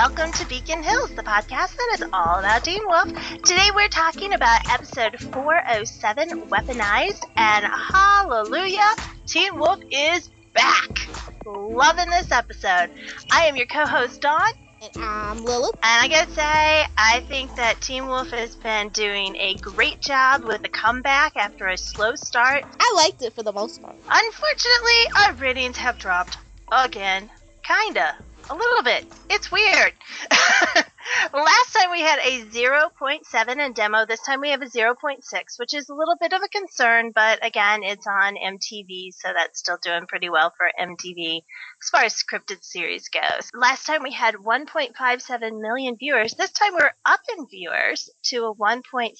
welcome to Beacon Hills, the podcast that is all about Teen Wolf. Today we're talking about episode 407, Weaponized, and hallelujah, Teen Wolf is back. Loving this episode. I am your co-host, Dawn. And I'm Lilith. And I gotta say, I think that Teen Wolf has been doing a great job with the comeback after a slow start. I liked it for the most part. Unfortunately, our ratings have dropped again. Kinda. A little bit. It's weird. Last time we had a 0.7 in demo. This time we have a 0.6, which is a little bit of a concern, but again, it's on MTV, so that's still doing pretty well for MTV as far as scripted series goes. Last time we had 1.57 million viewers. This time we're up in viewers to a 1.75,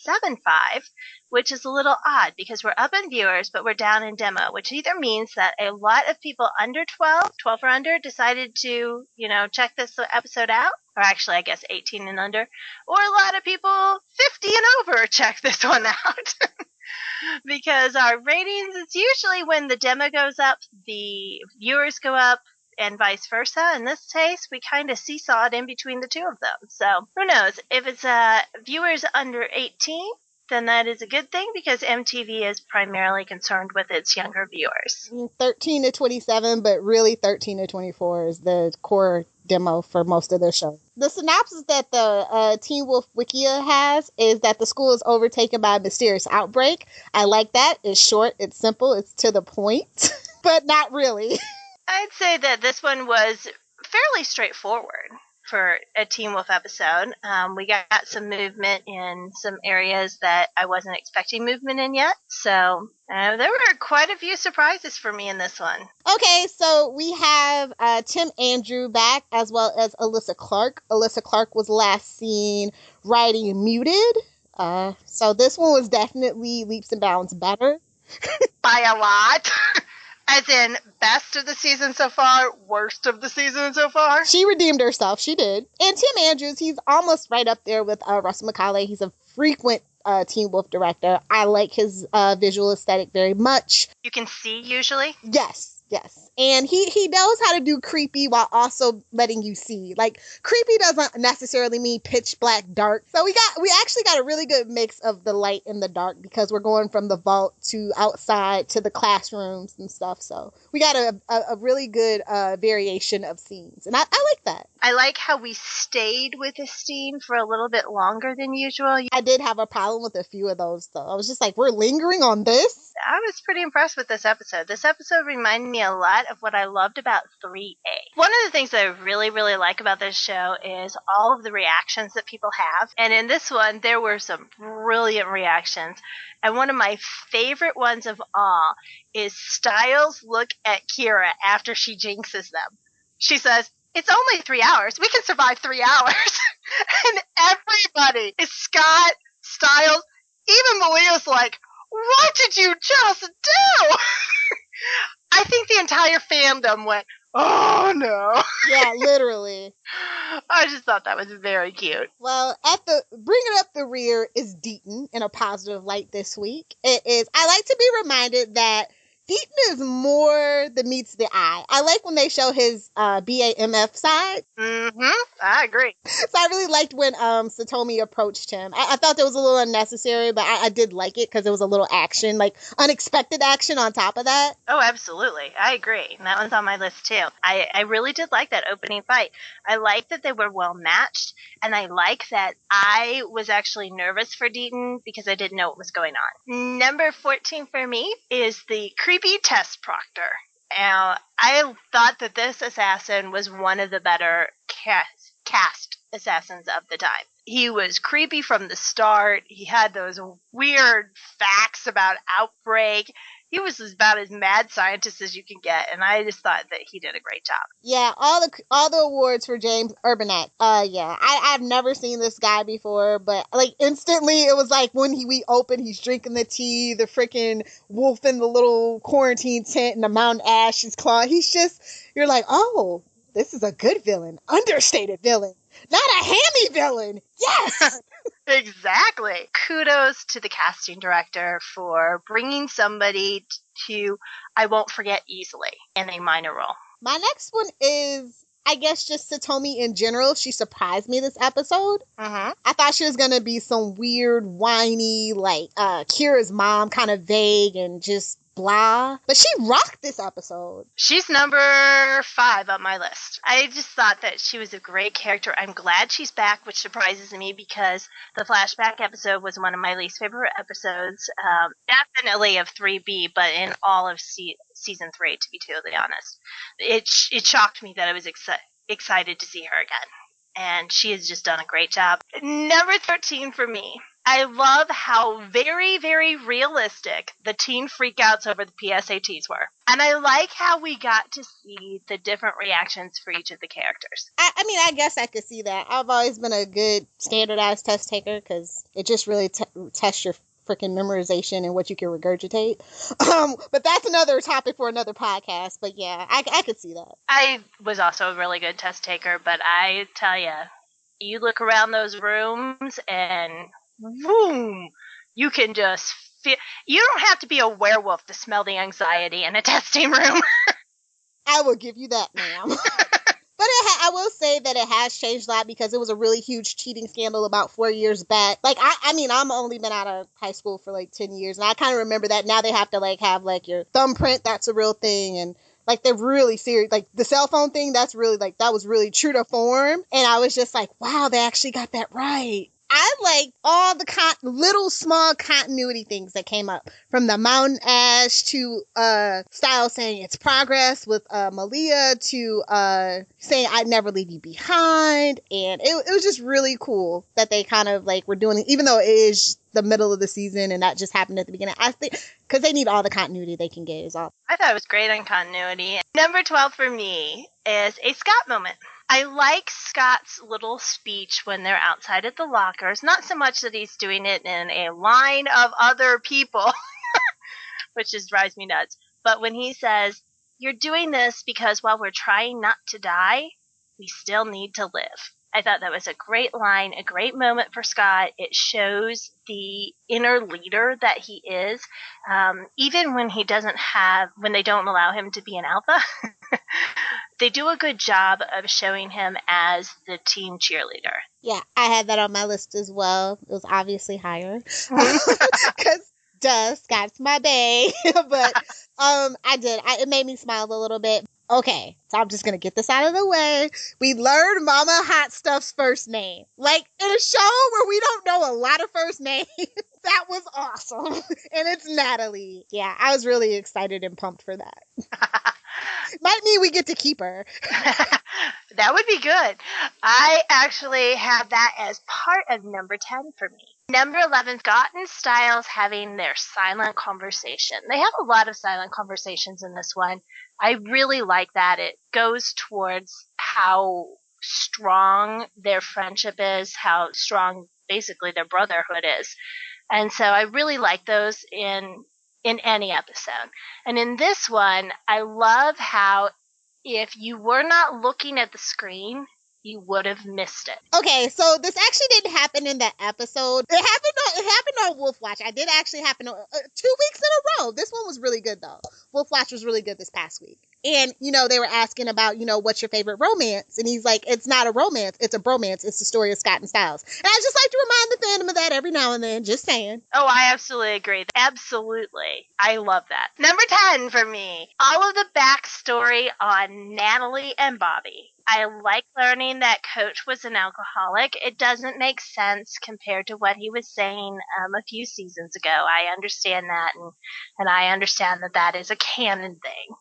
which is a little odd because we're up in viewers, but we're down in demo, which either means that a lot of people under 12 or under, decided to, check this episode out, or actually, I guess 18 and under, or a lot of people 50 and over check this one out. Because our ratings, it's usually when the demo goes up, the viewers go up, and vice versa. In this case, we kind of seesawed in between the two of them. So, who knows? If it's viewers under 18, then that is a good thing because MTV is primarily concerned with its younger viewers. 13 to 27, but really 13 to 24 is the core demo for most of their show. The synopsis that the Teen Wolf Wikia has is that the school is overtaken by a mysterious outbreak. I like that. It's short, it's simple, it's to the point, but not really. I'd say that this one was fairly straightforward for a Teen Wolf episode. We got some movement in some areas that I wasn't expecting movement in yet. So there were quite a few surprises for me in this one. Okay, so we have Tim Andrew back as well as Alyssa Clark. Alyssa Clark was last seen writing Muted. So this one was definitely leaps and bounds better. By a lot. As in, best of the season so far, worst of the season so far? She redeemed herself. She did. And Tim Andrews, he's almost right up there with Russell McCauley. He's a frequent Teen Wolf director. I like his visual aesthetic very much. You can see, usually? Yes. And he knows how to do creepy while also letting you see. Like, creepy doesn't necessarily mean pitch black dark. So we actually got a really good mix of the light and the dark because we're going from the vault to outside to the classrooms and stuff. So we got a really good variation of scenes. And I like that. I like how we stayed with this scene for a little bit longer than usual. I did have a problem with a few of those, though. I was just like, we're lingering on this? I was pretty impressed with this episode. This episode reminded me a lot of what I loved about 3A. One of the things that I really, really like about this show is all of the reactions that people have. And in this one, there were some brilliant reactions. And one of my favorite ones of all is Styles' look at Kira after she jinxes them. She says, "It's only 3 hours. We can survive 3 hours." And everybody, Scott, Styles, even Malia's like, "What did you just do?" I think the entire fandom went, "Oh no." Yeah, literally. I just thought that was very cute. Well, bringing up the rear is Deaton in a positive light this week. It is. I like to be reminded that Deaton is more than meets the eye. I like when they show his BAMF side. Mm-hmm. I agree. So I really liked when Satomi approached him. I thought that was a little unnecessary, but I did like it because it was a little action, like unexpected action on top of that. Oh, absolutely. I agree. And that one's on my list too. I really did like that opening fight. I like that they were well matched, and I like that I was actually nervous for Deaton because I didn't know what was going on. Number 14 for me is the creepy test proctor. Now, I thought that this assassin was one of the better cast assassins of the time. He was creepy from the start. He had those weird facts about Outbreak. He was about as mad scientist as you can get, and I just thought that he did a great job. Yeah, all the awards for James Urbanek. Yeah, I've never seen this guy before, but like instantly it was like when we opened, he's drinking the tea, the freaking wolf in the little quarantine tent, and the mountain ash is claw. He's just, you're like, oh, this is a good villain, understated villain, not a hammy villain. Yes. Exactly. Kudos to the casting director for bringing somebody to I won't forget easily in a minor role. My next one is I guess just Satomi in general, she surprised me this episode. Mm-hmm. I thought she was going to be some weird, whiny, like Kira's mom, kind of vague and just blah. But she rocked this episode. She's number 5 on my list. I just thought that she was a great character. I'm glad she's back, which surprises me because the flashback episode was one of my least favorite episodes. Definitely of 3B, but in all of season 3, to be totally honest. It shocked me that I was excited to see her again. And she has just done a great job. Number 13 for me. I love how very, very realistic the teen freakouts over the PSATs were. And I like how we got to see the different reactions for each of the characters. I mean, I guess I could see that. I've always been a good standardized test taker because it just really tests your freaking memorization and what you can regurgitate. But that's another topic for another podcast. But yeah, I could see that. I was also a really good test taker, but I tell you look around those rooms and boom, you can just feel. You don't have to be a werewolf to smell the anxiety in a testing room. I will give you that, ma'am. But I will say that it has changed a lot because it was a really huge cheating scandal about 4 years back. Like, I mean, I'm only been out of high school for like 10 years, and I kind of remember that now they have to like have like your thumbprint. That's a real thing, and like they're really serious. Like the cell phone thing, that's really like that was really true to form. And I was just like, wow, they actually got that right. I like all the little small continuity things that came up, from the mountain ash to Styles saying it's progress with Malia to saying I'd never leave you behind, and it was just really cool that they kind of like were doing it, even though it is the middle of the season and that just happened at the beginning. I think because they need all the continuity they can get is all. I thought it was great on continuity. Number 12 for me is a Scott moment. I like Scott's little speech when they're outside at the lockers. Not so much that he's doing it in a line of other people, which just drives me nuts. But when he says, you're doing this because while we're trying not to die, we still need to live. I thought that was a great line, a great moment for Scott. It shows the inner leader that he is, even when he when they don't allow him to be an alpha. They do a good job of showing him as the team cheerleader. Yeah, I had that on my list as well. It was obviously higher because Scott's my bae. But I did. It made me smile a little bit. Okay, so I'm just going to get this out of the way. We learned Mama Hot Stuff's first name. Like, in a show where we don't know a lot of first names, that was awesome. And it's Natalie. Yeah, I was really excited and pumped for that. Might mean we get to keep her. That would be good. I actually have that as part of number 10 for me. Number 11, Scott and Styles having their silent conversation. They have a lot of silent conversations in this one. I really like that. It goes towards how strong their friendship is, how strong basically their brotherhood is. And so I really like those in any episode. And in this one, I love how if you were not looking at the screen, you would have missed it. Okay, so this actually didn't happen in that episode. It happened on Wolf Watch. I did actually happen 2 weeks in a row. This one was really good though. Wolf Watch was really good this past week. And, they were asking about, what's your favorite romance? And he's like, it's not a romance, it's a bromance. It's the story of Scott and Styles. And I just like to remind the fandom of that every now and then, just saying. Oh, I absolutely agree. Absolutely. I love that. Number 10 for me, all of the backstory on Natalie and Bobby. I like learning that Coach was an alcoholic. It doesn't make sense compared to what he was saying a few seasons ago. I understand that, and I understand that is a canon thing.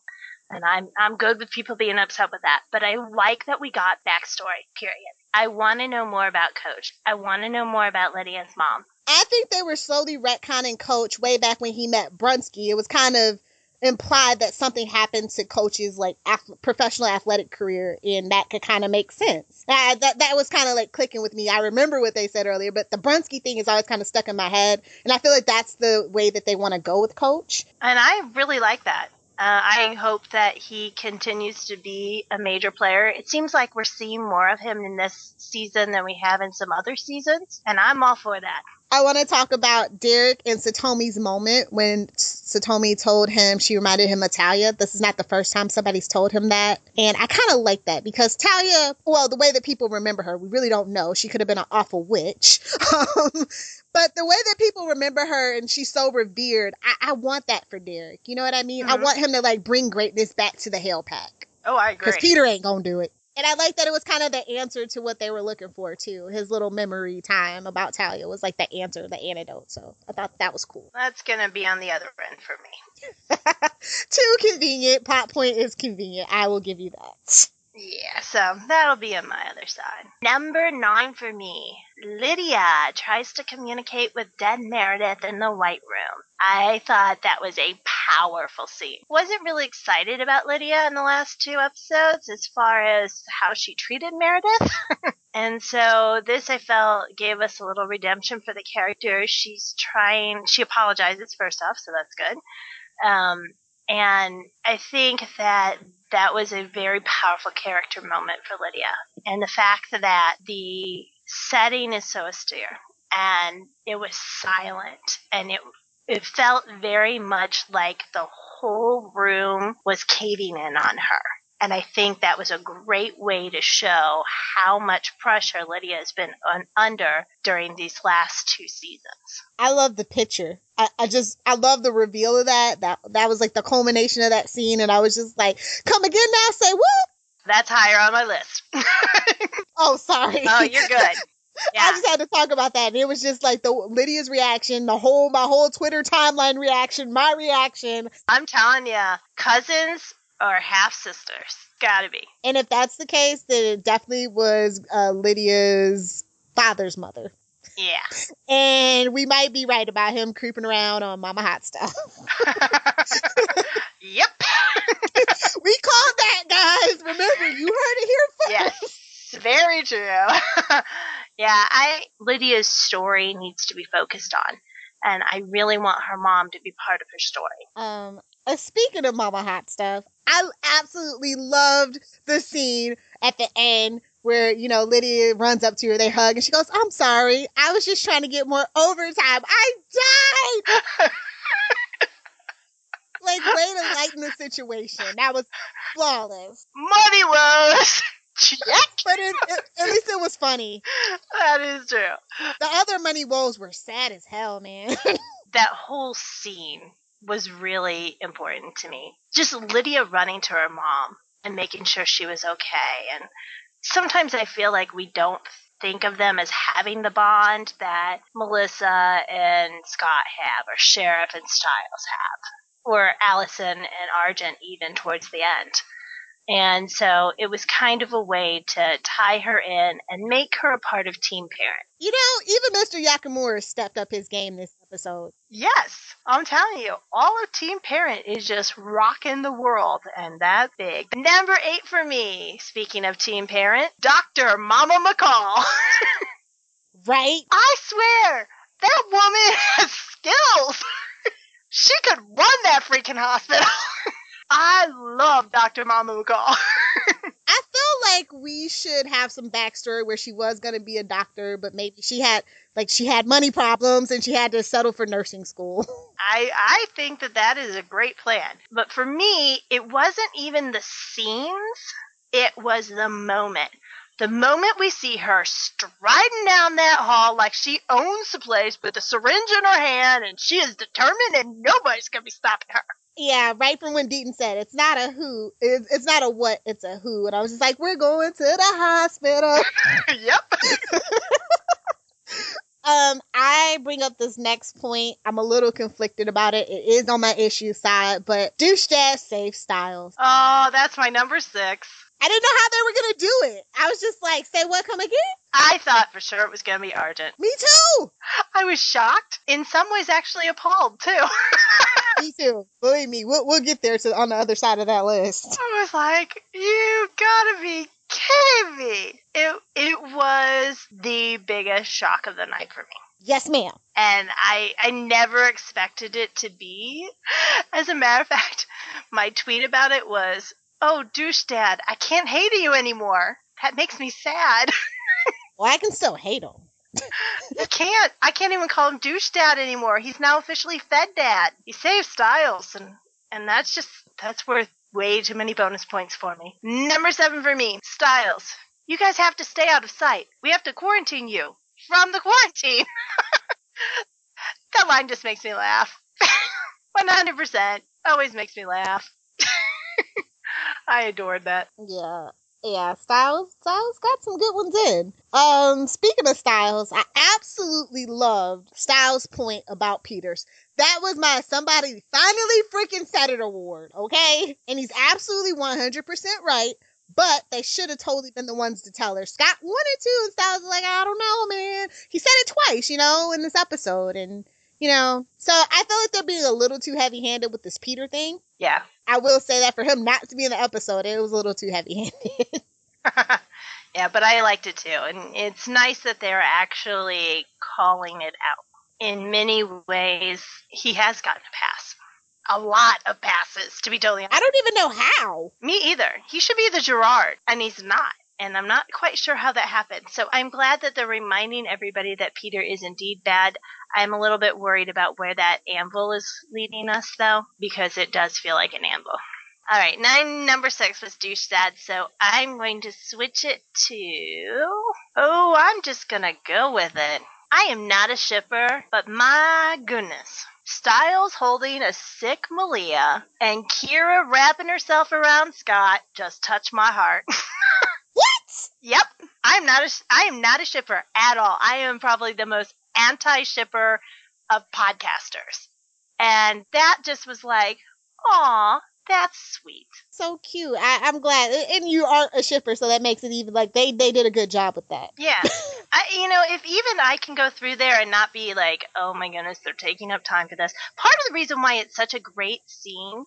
And I'm good with people being upset with that. But I like that we got backstory, period. I want to know more about Coach. I want to know more about Lydia's mom. I think they were slowly retconning Coach way back when he met Brunsky. It was kind of implied that something happened to Coach's like professional athletic career, and that could kind of make sense. That was kind of like clicking with me. I remember what they said earlier, but the Brunsky thing is always kind of stuck in my head, and I feel like that's the way that they want to go with Coach. And I really like that. I hope that he continues to be a major player. It seems like we're seeing more of him in this season than we have in some other seasons, and I'm all for that. I want to talk about Derek and Satomi's moment when Satomi told him she reminded him of Talia. This is not the first time somebody's told him that. And I kind of like that because Talia, well, the way that people remember her, we really don't know. She could have been an awful witch. But the way that people remember her and she's so revered, I want that for Derek. You know what I mean? I want him to like bring greatness back to the Hale Pack. Oh, I agree. Because Peter ain't gonna do it. And I like that it was kind of the answer to what they were looking for, too. His little memory time about Talia was like the answer, the antidote. So I thought that was cool. That's going to be on the other end for me. Too convenient. Plot point is convenient. I will give you that. Yeah, so that'll be on my other side. Number 9 for me. Lydia tries to communicate with dead Meredith in the White Room. I thought that was a powerful scene. Wasn't really excited about Lydia in the last 2 episodes as far as how she treated Meredith. And so this, I felt, gave us a little redemption for the character. She apologizes first off, so that's good. And I think that was a very powerful character moment for Lydia. And the fact that the setting is so austere and it was silent and it felt very much like the whole room was caving in on her. And I think that was a great way to show how much pressure Lydia has been under during these last 2 seasons. I love the picture. I love the reveal of that. That was like the culmination of that scene. And I was just like, come again now, say what? That's higher on my list. Oh, sorry. Oh, you're good. Yeah. I just had to talk about that. And it was just like Lydia's reaction, my whole Twitter timeline reaction, my reaction. I'm telling you, cousins or half-sisters. Gotta be. And if that's the case, then it definitely was Lydia's father's mother. Yeah. And we might be right about him creeping around on Mama Hot Stuff. Yep. We called that, guys. Remember, you heard it here first. Yes, very true. Yeah, Lydia's story needs to be focused on. And I really want her mom to be part of her story. Speaking of Mama Hot Stuff, I absolutely loved the scene at the end where, Lydia runs up to her, they hug, and she goes, I'm sorry. I was just trying to get more overtime. I died! Like, way to lighten the situation. That was flawless. Money woes! Check! But at least it was funny. That is true. The other money woes were sad as hell, man. That whole scene was really important to me. Just Lydia running to her mom and making sure she was okay. And sometimes I feel like we don't think of them as having the bond that Melissa and Scott have, or Sheriff and Stiles have, or Allison and Argent even towards the end. And so it was kind of a way to tie her in and make her a part of Team Parent. Even Mr. Yakamura stepped up his game this episode. Yes, I'm telling you, all of Team Parent is just rocking the world, and that's big. Number 8 for me, speaking of Team Parent, Dr. Mama McCall. Right? I swear, that woman has skills. She could run that freaking hospital. I love Dr. Mama McCall. I feel like we should have some backstory where she was going to be a doctor, but maybe she had money problems and she had to settle for nursing school. I think that is a great plan. But for me, it wasn't even the scenes. It was the moment. The moment we see her striding down that hall like she owns the place with a syringe in her hand and she is determined and nobody's going to be stopping her. Yeah, right from when Deaton said, it's not a who, it's not a what, it's a who. And I was just like, we're going to the hospital. Yep. I bring up this next point. I'm a little conflicted about it. It is on my issue side, but douche dad safe Styles. Oh, that's my number 6. I didn't know how they were going to do it. I was just like, say what, come again? I thought for sure it was going to be Argent. Me too. I was shocked. In some ways, actually appalled, too. Me too. Believe me, we'll get there on the other side of that list. I was like, you gotta be kidding me. It was the biggest shock of the night for me. Yes, ma'am. And I never expected it to be. As a matter of fact, my tweet about it was, oh, douche dad, I can't hate you anymore. That makes me sad. Well, I can still hate him. He can't. I can't even call him douche dad anymore. He's now officially fed dad. He saved Styles, and that's worth way too many bonus points for me. Number 7 for me, Styles. You guys have to stay out of sight. We have to quarantine you from the quarantine. That line just makes me laugh. 100%. Always makes me laugh. I adored that. Yeah, Styles got some good ones in. Speaking of Styles, I absolutely loved Styles' point about Peters. That was my somebody finally freaking said it award, okay? And he's absolutely 100% right, but they should have totally been the ones to tell her. Scott wanted to, and Styles was like, I don't know, man. He said it twice, in this episode, and so I feel like they're being a little too heavy-handed with this Peter thing. Yeah. I will say that for him not to be in the episode, it was a little too heavy-handed. Yeah, but I liked it too. And it's nice that they're actually calling it out. In many ways, he has gotten a pass. A lot of passes, to be totally honest. I don't even know how. Me either. He should be the Gerard, and he's not. And I'm not quite sure how that happened. So I'm glad that they're reminding everybody that Peter is indeed bad. I'm a little bit worried about where that anvil is leading us, though, because it does feel like an anvil. All right, number 6 was douche dad, so I'm going to switch it to... Oh, I'm just going to go with it. I am not a shipper, but my goodness. Styles holding a sick Malia and Kira wrapping herself around Scott just touched my heart. What? Yep. I am not a shipper at all. I am probably the most anti-shipper of podcasters. And that just was like, aw, that's sweet. So cute. I'm glad. And you are a shipper, so that makes it even like they did a good job with that. Yeah. If even I can go through there and not be like, oh my goodness, they're taking up time for this. Part of the reason why it's such a great scene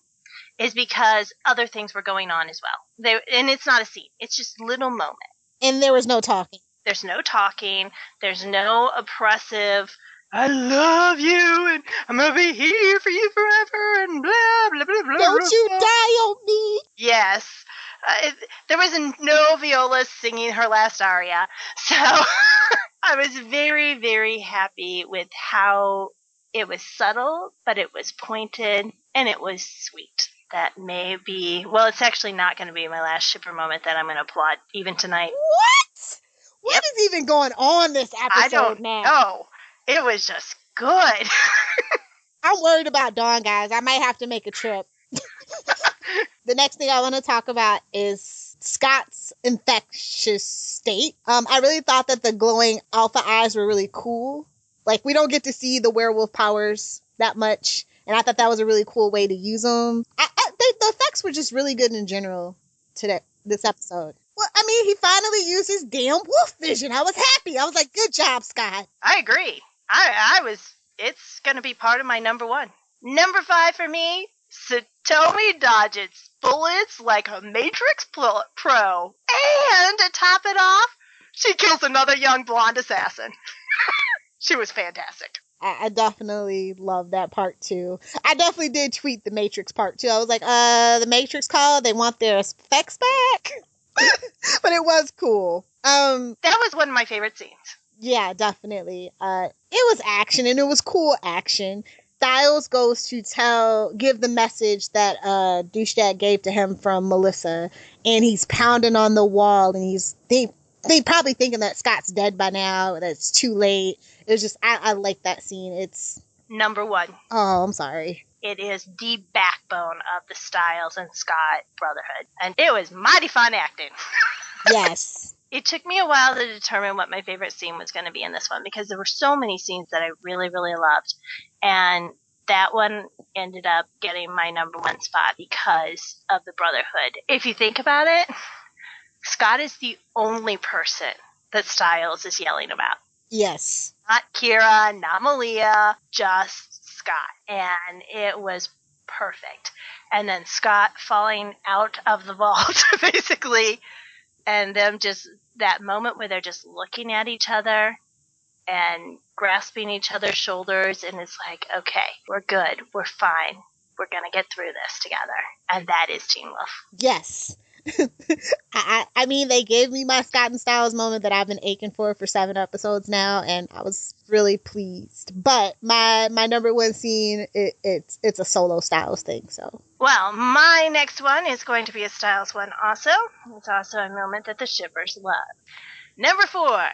is because other things were going on as well. And it's not a scene. It's just little moments. And there was no talking. There's no talking. There's no oppressive, I love you, and I'm going to be here for you forever, and blah, blah, blah, blah. Don't you die on me. Yes. There was no Viola singing her last aria. So I was very, very happy with how it was subtle, but it was pointed, and it was sweet. That may be... Well, it's actually not going to be my last shipper moment that I'm going to applaud even tonight. What? What is even going on this episode I don't know. It was just good. I'm worried about Dawn, guys. I might have to make a trip. The next thing I want to talk about is Scott's infectious state. I really thought that the glowing alpha eyes were really cool. Like, we don't get to see the werewolf powers that much. And I thought that was a really cool way to use them. The effects were just really good in general to this episode. Well, I mean, he finally used his damn wolf vision. I was happy. I was like, good job, Scott. I agree. It's going to be part of my number 1. Number 5 for me, Satomi dodges bullets like a Matrix Pro. And to top it off, she kills another young blonde assassin. She was fantastic. I definitely love that part too. I definitely did tweet the Matrix part too. I was like, the Matrix call, they want their effects back. But it was cool. That was one of my favorite scenes. Yeah, definitely. It was action, and it was cool action. Styles goes to give the message that Douchebag gave to him from Melissa, and he's pounding on the wall, and they probably thinking that Scott's dead by now, that it's too late. It was just, I like that scene. It's number 1. Oh, I'm sorry. It is the backbone of the Styles and Scott brotherhood, and it was mighty fun acting. Yes. It took me a while to determine what my favorite scene was going to be in this one, because there were so many scenes that I really, really loved. And that one ended up getting my number 1 spot because of the brotherhood. If you think about it, Scott is the only person that Styles is yelling about. Yes. Not Kira, not Malia, just Scott. And it was perfect. And then Scott falling out of the vault, basically. And them just, that moment where they're just looking at each other and grasping each other's shoulders, and it's like, okay, we're good, we're fine, we're gonna get through this together. And that is Teen Wolf. Yes. I mean, they gave me my Scott and Styles moment that I've been aching for 7 episodes now, and I was really pleased. But my number one scene, it's a solo Styles thing. So, well, my next one is going to be a Styles one also. It's also a moment that the shippers love. Number 4,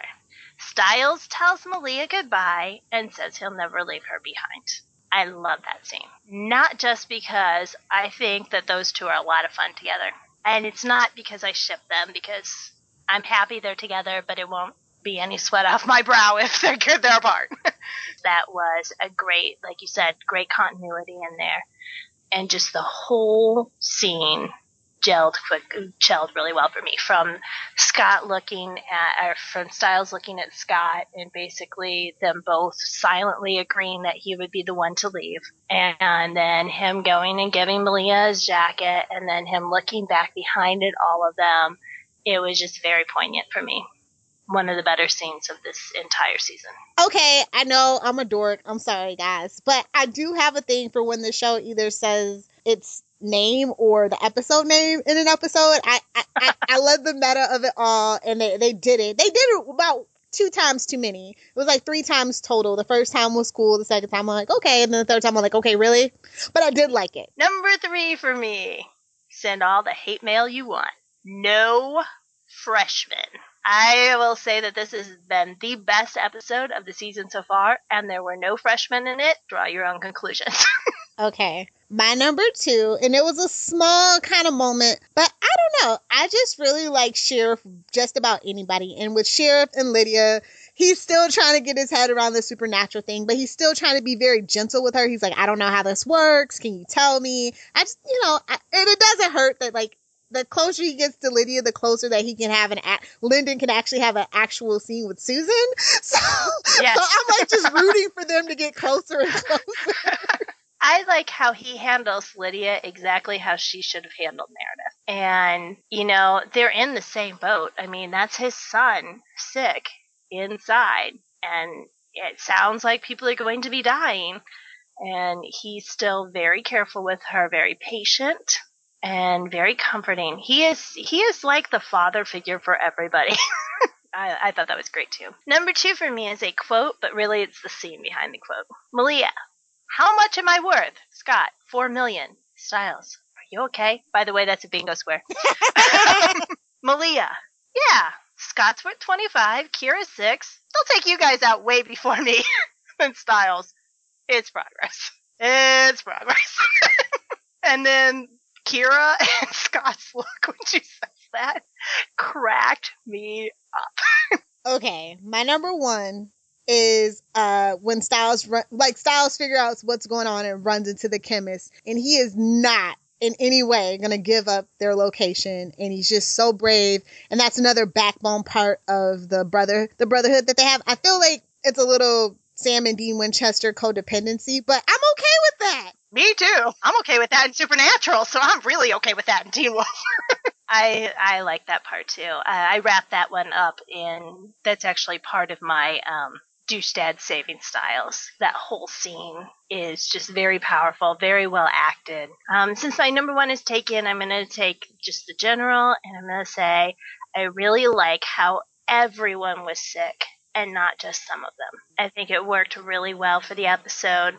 Styles tells Malia goodbye and says he'll never leave her behind. I love that scene. Not just because I think that those two are a lot of fun together. And it's not because I ship them, because I'm happy they're together, but it won't be any sweat off my brow if they're apart. That was a great, like you said, great continuity in there. And just the whole scene gelled really well for me. From Styles looking at Scott and basically them both silently agreeing that he would be the one to leave. And then him going and giving Malia his jacket, and then him looking back behind at all of them. It was just very poignant for me. One of the better scenes of this entire season. Okay, I know I'm a dork. I'm sorry, guys. But I do have a thing for when the show either says its name or the episode name in an episode. I love the meta of it all, and they did it. They did it about 2 times too many. It was like 3 times total. The first time was cool. The second time I'm like, okay. And then the third time I'm like, okay, really? But I did like it. Number 3 for me. Send all the hate mail you want. No freshmen. I will say that this has been the best episode of the season so far, and there were no freshmen in it. Draw your own conclusions. Okay. My number 2, and it was a small kind of moment, but I don't know. I just really like Sheriff just about anybody. And with Sheriff and Lydia, he's still trying to get his head around the supernatural thing, but he's still trying to be very gentle with her. He's like, I don't know how this works. Can you tell me? I just, and it doesn't hurt that, like, the closer he gets to Lydia, the closer that he can have Lyndon can actually have an actual scene with Susan. So, yes. So I'm like just rooting for them to get closer and closer. I like how he handles Lydia exactly how she should have handled Meredith. And, they're in the same boat. I mean, that's his son sick inside. And it sounds like people are going to be dying. And he's still very careful with her, very patient. And very comforting. He is like the father figure for everybody. I thought that was great too. Number 2 for me is a quote, but really it's the scene behind the quote. Malia, how much am I worth? Scott, 4 million. Styles, are you okay? By the way, that's a bingo square. Malia, yeah. Scott's worth 25. Kira's 6. They'll take you guys out way before me. And Styles, it's progress. It's progress. And then Kira and Scott's look when she says that cracked me up. Okay, my number 1 is when Styles figure out what's going on and runs into the chemist, and he is not in any way gonna give up their location, and he's just so brave, and that's another backbone part of the brotherhood that they have. I feel like it's a little Sam and Dean Winchester codependency, but I'm okay with that. Me too. I'm okay with that in Supernatural, so I'm really okay with that in Teen Wolf. I like that part too. I wrapped that one up in, that's actually part of my douche dad saving Styles. That whole scene is just very powerful, very well acted. Since my number 1 is taken, I'm going to take just the general, and I'm going to say I really like how everyone was sick and not just some of them. I think it worked really well for the episode.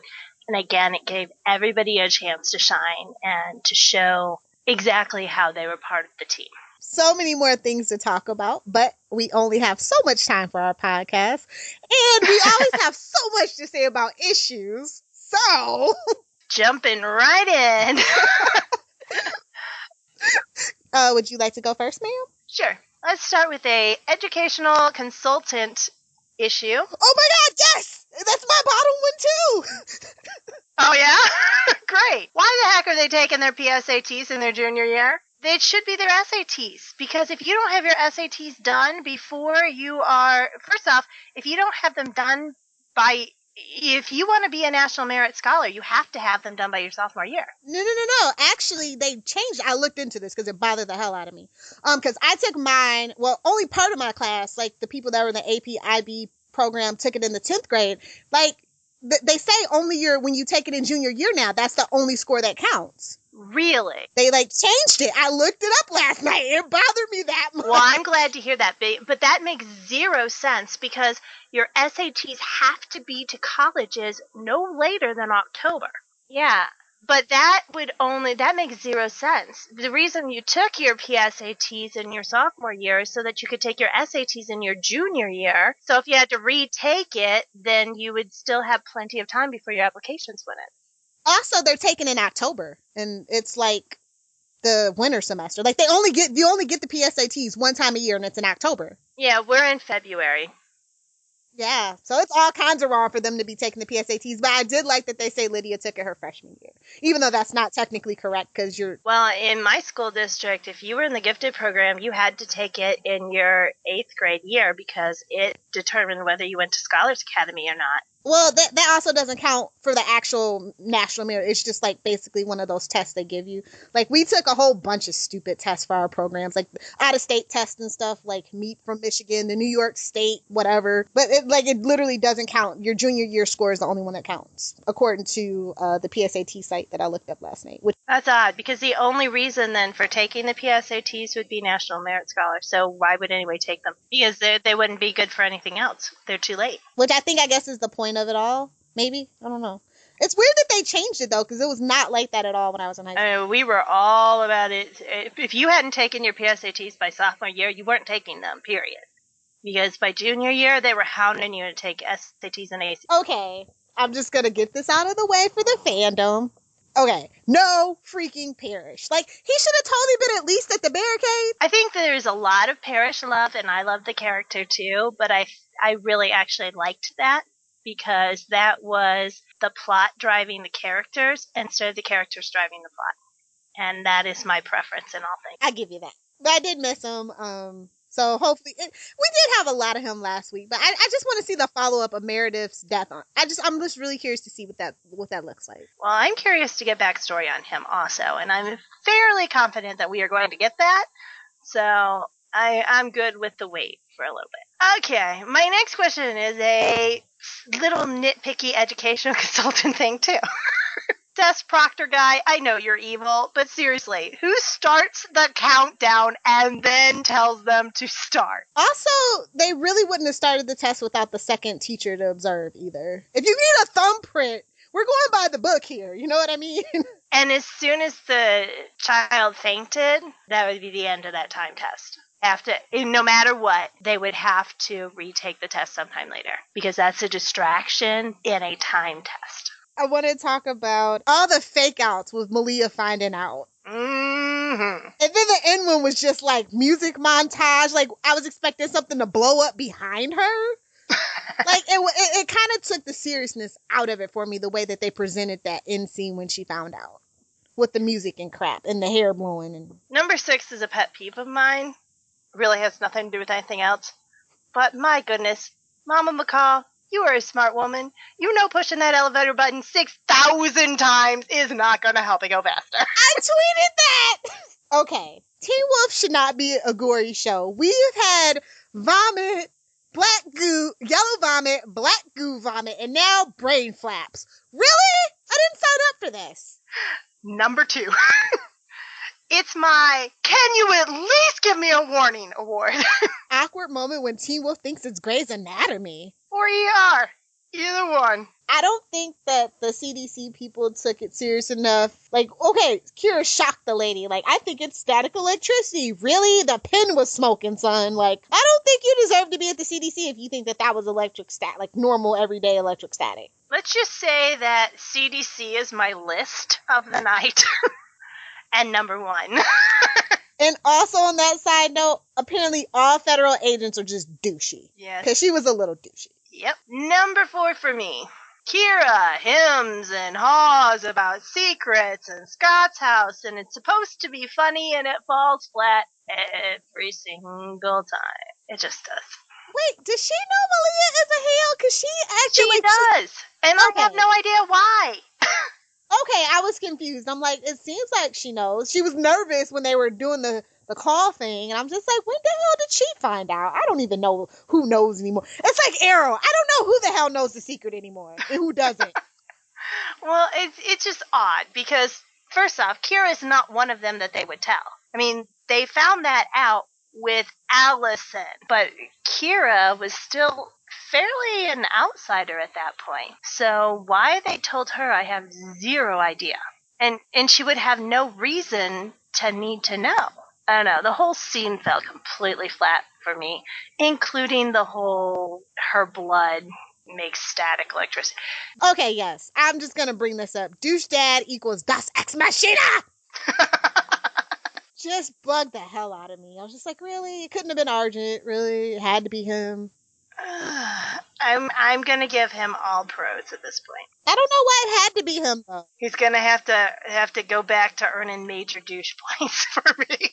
And again, it gave everybody a chance to shine and to show exactly how they were part of the team. So many more things to talk about, but we only have so much time for our podcast. And we always have so much to say about issues. So, jumping right in. Would you like to go first, ma'am? Sure. Let's start with a educational consultant issue. Oh my God, yes! That's my bottom one too. Oh yeah? Great. Why the heck are they taking their PSATs in their junior year? It should be their SATs, because if you don't have your SATs done before you are, first off, if you don't have them done by, if you want to be a National Merit Scholar, you have to have them done by your sophomore year. No. Actually, they changed. I looked into this because it bothered the hell out of me. Because I took mine, well, only part of my class, like the people that were in the AP IB program took it in the 10th grade. Like, they say only when you take it in junior year now, that's the only score that counts. Really? They changed it. I looked it up last night. It bothered me that much. Well, I'm glad to hear that, but that makes zero sense because your SATs have to be to colleges no later than October. Yeah, but that makes zero sense. The reason you took your PSATs in your sophomore year is so that you could take your SATs in your junior year. So if you had to retake it, then you would still have plenty of time before your applications went in. Also, they're taken in October, and it's the winter semester. You only get the PSATs one time a year, and it's in October. Yeah, we're in February. Yeah, so it's all kinds of wrong for them to be taking the PSATs, but I did like that they say Lydia took it her freshman year, even though that's not technically correct because you're... Well, in my school district, if you were in the gifted program, you had to take it in your 8th grade year because it determined whether you went to Scholars Academy or not. Well, that also doesn't count for the actual national merit. It's just basically one of those tests they give you. We took a whole bunch of stupid tests for our programs, out of state tests and stuff, meet from Michigan, the New York State, whatever. But it literally doesn't count. Your junior year score is the only one that counts, according to the PSAT site that I looked up last night. That's odd because the only reason then for taking the PSATs would be national merit scholars. So why would anyone take them? Because they wouldn't be good for anything else. They're too late. Which I guess is the point of it all. Maybe. I don't know. It's weird that they changed it, though, because it was not like that at all when I was in high school. We were all about it. If you hadn't taken your PSATs by sophomore year, you weren't taking them, period. Because by junior year, they were hounding you to take SATs and ACTs. Okay. I'm just going to get this out of the way for the fandom. Okay. No freaking Parrish. He should have totally been at least at the barricade. I think there's a lot of Parrish love, and I love the character, too. But I really actually liked that. Because that was the plot driving the characters instead of the characters driving the plot. And that is my preference in all things. I give you that. But I did miss him. So hopefully... we did have a lot of him last week. But I just want to see the follow-up of Meredith's death. I'm just really curious to see what that looks like. Well, I'm curious to get backstory on him also. And I'm fairly confident that we are going to get that. So I'm good with the wait for a little bit. Okay, my next question is a little nitpicky educational consultant thing too. Test proctor guy, I know you're evil, but seriously, who starts the countdown and then tells them to start? Also, they really wouldn't have started the test without the second teacher to observe either. If you need a thumbprint, we're going by the book here, you know what I mean? And as soon as the child fainted, that would be the end of that time test. No matter what, they would have to retake the test sometime later because that's a distraction in a time test. I want to talk about all the fake outs with Malia finding out. Mm-hmm. And then the end one was just music montage. I was expecting something to blow up behind her. It kind of took the seriousness out of it for me, the way that they presented that end scene when she found out. With the music and crap and the hair blowing. And Number 6 is a pet peeve of mine. Really has nothing to do with anything else. But my goodness, Mama McCall, you are a smart woman. You know pushing that elevator button 6,000 times is not going to help it go faster. I tweeted that! Okay, Teen Wolf should not be a gory show. We've had vomit, black goo, yellow vomit, black goo vomit, and now brain flaps. Really? I didn't sign up for this. Number 2. It's my "Can you at least give me a warning" award. Awkward moment when Teen Wolf thinks it's Grey's Anatomy. Or ER. Either one. I don't think that the CDC people took it serious enough. Okay, Kira shocked the lady. I think it's static electricity. Really? The pen was smoking, son. I don't think you deserve to be at the CDC if you think that was electric normal, everyday electric static. Let's just say that CDC is my list of the night. And number 1. And also on that side note, apparently all federal agents are just douchey. Yes. Because she was a little douchey. Yep. Number 4 for me. Kira hems and haws about secrets and Scott's house, and it's supposed to be funny, and it falls flat every single time. It just does. Wait, does she know Malia is a heel? Because she actually... She does. And okay. I have no idea why. Okay, I was confused. I'm like, it seems like she knows. She was nervous when they were doing the call thing, and I'm just like, when the hell did she find out? I don't even know who knows anymore. It's like Arrow. I don't know who the hell knows the secret anymore and who doesn't. Well, it's just odd because, first off, Kira is not one of them that they would tell. I mean, they found that out with Allison, but Kira was still fairly an outsider at that point. So why they told her, I have zero idea. And she would have no reason to need to know. I don't know. The whole scene fell completely flat for me, including the whole her blood makes static electricity. Okay, yes. I'm just going to bring this up. Douche dad equals Das Ex Machina! Just bugged the hell out of me. I was just like, really? It couldn't have been Argent. Really? It had to be him. I'm gonna give him all pros at this point. I don't know why it had to be him, though. He's gonna have to go back to earning major douche points for me.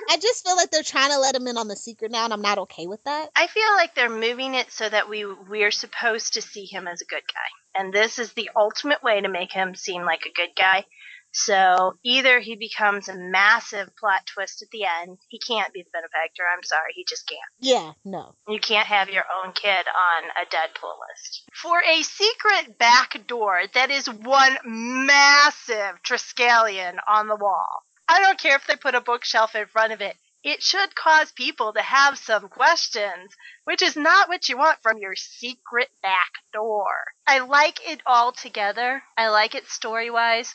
I just feel like they're trying to let him in on the secret now, and I'm not okay with that. I feel like they're moving it so that we're supposed to see him as a good guy. And this is the ultimate way to make him seem like a good guy. So either he becomes a massive plot twist at the end. He can't be the benefactor. I'm sorry. He just can't. Yeah, no. You can't have your own kid on a Deadpool list. For a secret back door that is one massive Triskelion on the wall. I don't care if they put a bookshelf in front of it. It should cause people to have some questions, which is not what you want from your secret back door. I like it all together. I like it story-wise,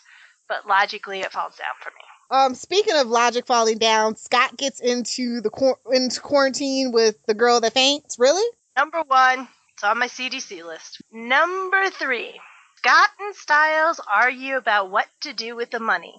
but logically it falls down for me. Speaking of logic falling down, Scott gets into into quarantine with the girl that faints. Really? Number 1, it's on my CDC list. Number 3, Scott and Styles argue about what to do with the money.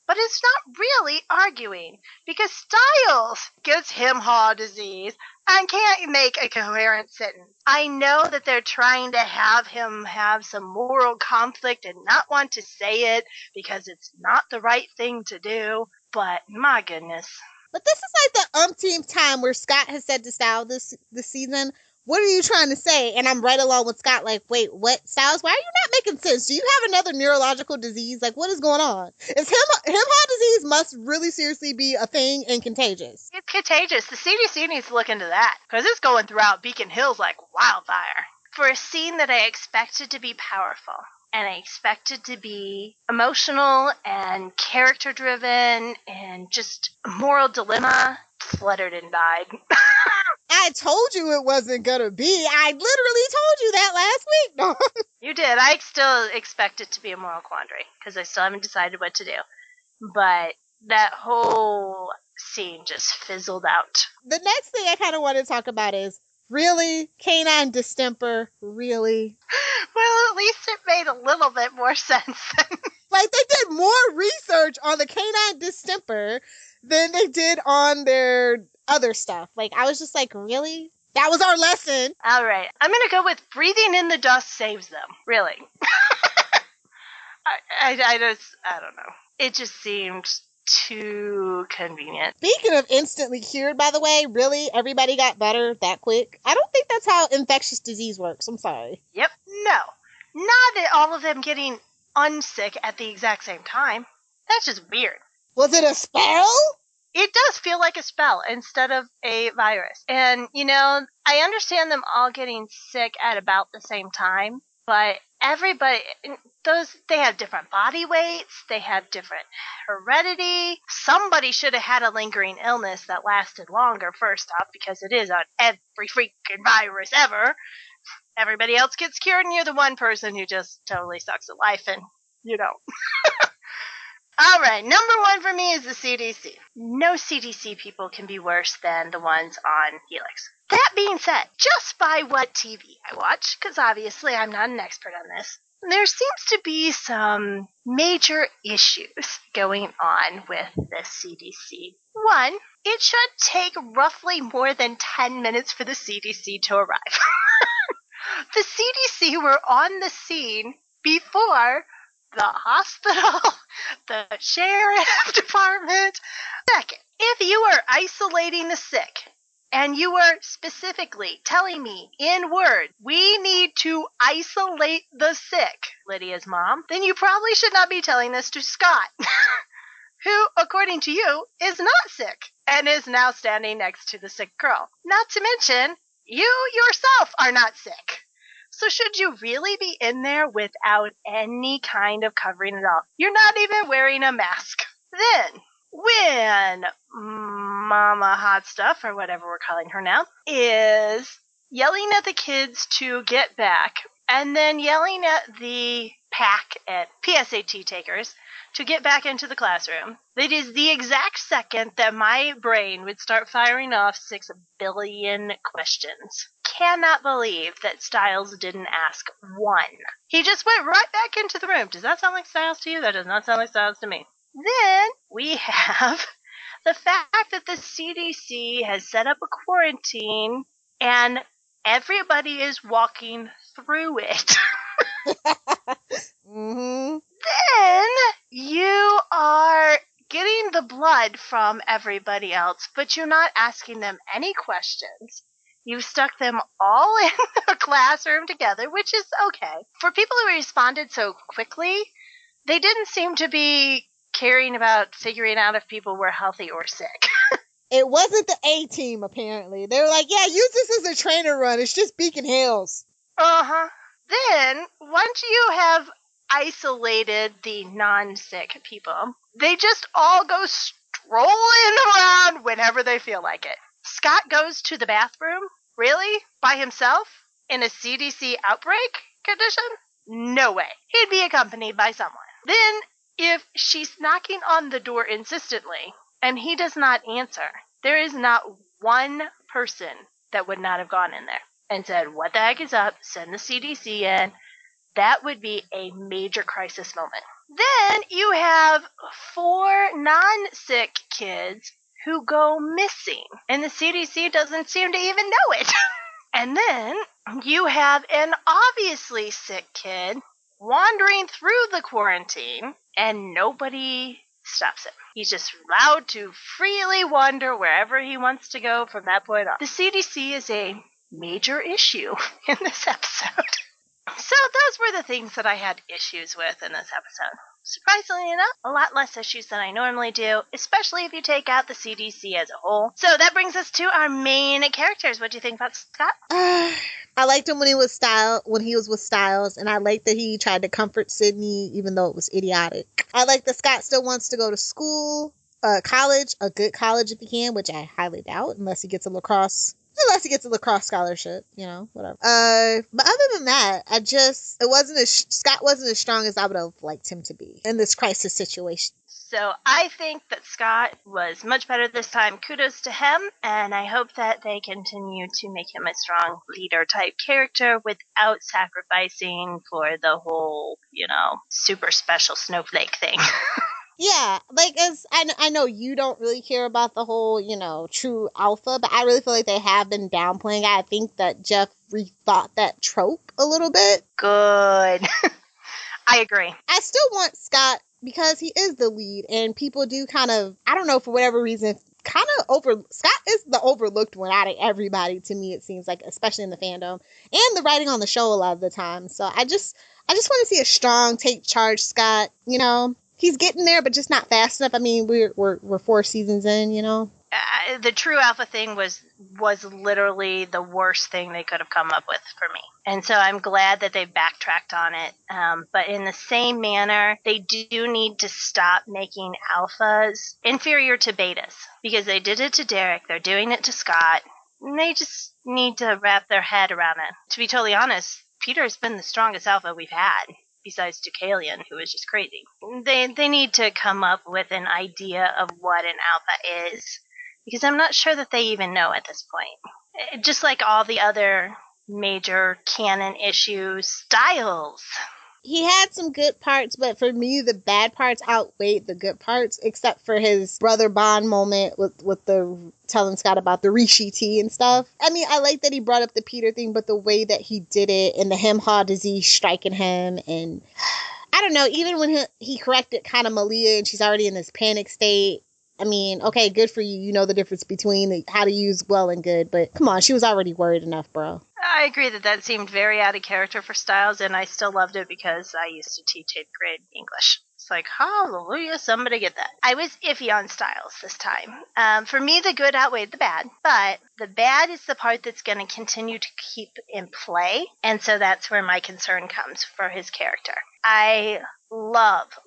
But it's not really arguing, because Styles gets hem-haw disease and can't make a coherent sentence. I know that they're trying to have him have some moral conflict and not want to say it because it's not the right thing to do, but my goodness. But this is like the umpteenth time where Scott has said to Styles this season, what are you trying to say? And I'm right along with Scott, like, wait, what? Styles, why are you not making sense? Do you have another neurological disease? Like, what is going on? Is hem-haw disease must really seriously be a thing and contagious. It's contagious. The CDC needs to look into that, because it's going throughout Beacon Hills like wildfire. For a scene that I expected to be powerful, and I expected to be emotional and character-driven and just a moral dilemma, fluttered and died. I told you it wasn't gonna be. I literally told you that last week. No. You did. I still expect it to be a moral quandary, because I still haven't decided what to do. But that whole scene just fizzled out. The next thing I kind of want to talk about is, really? Canine distemper? Really? Well, at least it made a little bit more sense. Like, they did more research on the canine distemper than they did on their other stuff. Like, I was just like, really? That was our lesson. All right. I'm going to go with breathing in the dust saves them. Really. I don't know. It just seemed too convenient. Speaking of instantly cured, by the way, really? Everybody got better that quick? I don't think that's how infectious disease works. I'm sorry. Yep. No. Not all of them getting unsick at the exact same time. That's just weird. Was it a spell? It does feel like a spell instead of a virus. And, I understand them all getting sick at about the same time, but everybody, they have different body weights, they have different heredity. Somebody should have had a lingering illness that lasted longer, first off, because it is on every freaking virus ever. Everybody else gets cured, and you're the one person who just totally sucks at life, and you don't. All right, number 1 for me is the CDC. No CDC people can be worse than the ones on Helix. That being said, just by what TV I watch, because obviously I'm not an expert on this, there seems to be some major issues going on with the CDC. 1, it should take roughly more than 10 minutes for the CDC to arrive. The CDC were on the scene before the hospital, the sheriff department. Second, if you are isolating the sick and you were specifically telling me in word, we need to isolate the sick, Lydia's mom, then you probably should not be telling this to Scott, who, according to you, is not sick and is now standing next to the sick girl. Not to mention, you yourself are not sick. So should you really be in there without any kind of covering at all? You're not even wearing a mask. Then, when Mama Hot Stuff, or whatever we're calling her now, is yelling at the kids to get back, and then yelling at the pack at PSAT takers to get back into the classroom, it is the exact second that my brain would start firing off 6 billion questions. Cannot believe that Styles didn't ask one. He just went right back into the room. Does that sound like Styles to you? That does not sound like Styles to me. Then we have the fact that the CDC has set up a quarantine and everybody is walking through it. Mm-hmm. Then you are getting the blood from everybody else, but you're not asking them any questions. You've stuck them all in a classroom together, which is okay. For people who responded so quickly, they didn't seem to be caring about figuring out if people were healthy or sick. It wasn't the A team, apparently. They were like, yeah, use this as a trainer run. It's just Beacon Hills. Uh-huh. Then, once you have isolated the non-sick people, they just all go strolling around whenever they feel like it. Scott goes to the bathroom? Really? By himself? In a CDC outbreak condition? No way. He'd be accompanied by someone. Then, if she's knocking on the door insistently, and he does not answer, there is not one person that would not have gone in there and said, what the heck is up? Send the CDC in. That would be a major crisis moment. Then you have 4 non-sick kids who go missing, and the CDC doesn't seem to even know it. And then you have an obviously sick kid wandering through the quarantine, and nobody stops him. He's just allowed to freely wander wherever he wants to go from that point on. The CDC is a major issue in this episode. So those were the things that I had issues with in this episode. Surprisingly enough, a lot less issues than I normally do, especially if you take out the CDC as a whole. So that brings us to our main characters. What do you think about Scott? I liked him when he was with Styles, and I liked that he tried to comfort Sydney even though it was idiotic. I like that Scott still wants to go to school, college, a good college if he can, which I highly doubt unless he gets a lacrosse scholarship, whatever. But other than that, Scott wasn't as strong as I would have liked him to be in this crisis situation. So I think that Scott was much better this time. Kudos to him, and I hope that they continue to make him a strong leader-type character without sacrificing for the whole, super special snowflake thing. Yeah, as I know you don't really care about the whole, true alpha, but I really feel like they have been downplaying it. I think that Jeff rethought that trope a little bit. Good. I agree. I still want Scott because he is the lead, and people do kind of, I don't know, for whatever reason, Scott is the overlooked one out of everybody to me, it seems like, especially in the fandom and the writing on the show a lot of the time. So I just want to see a strong take charge Scott, He's getting there, but just not fast enough. I mean, we're 4 seasons in, The true alpha thing was literally the worst thing they could have come up with for me. And so I'm glad that they backtracked on it. But in the same manner, they do need to stop making alphas inferior to betas. Because they did it to Derek, they're doing it to Scott, and they just need to wrap their head around it. To be totally honest, Peter's been the strongest alpha we've had. Besides Tukalian, who is just crazy. They need to come up with an idea of what an alpha is. Because I'm not sure that they even know at this point. Just like all the other major canon issues, Styles. He had some good parts, but for me, the bad parts outweighed the good parts, except for his brother Bond moment with the telling Scott about the Rishi tea and stuff. I mean, I like that he brought up the Peter thing, but the way that he did it and the hem-haw disease striking him, and I don't know, even when he corrected kind of Malia and she's already in this panic state, I mean, okay, good for you. You know the difference between how to use well and good, but come on, she was already worried enough, bro. I agree that seemed very out of character for Styles, and I still loved it because I used to teach 8th grade English. It's like, hallelujah, somebody get that. I was iffy on Styles this time. For me, the good outweighed the bad, but the bad is the part that's going to continue to keep in play, and so that's where my concern comes for his character. I loved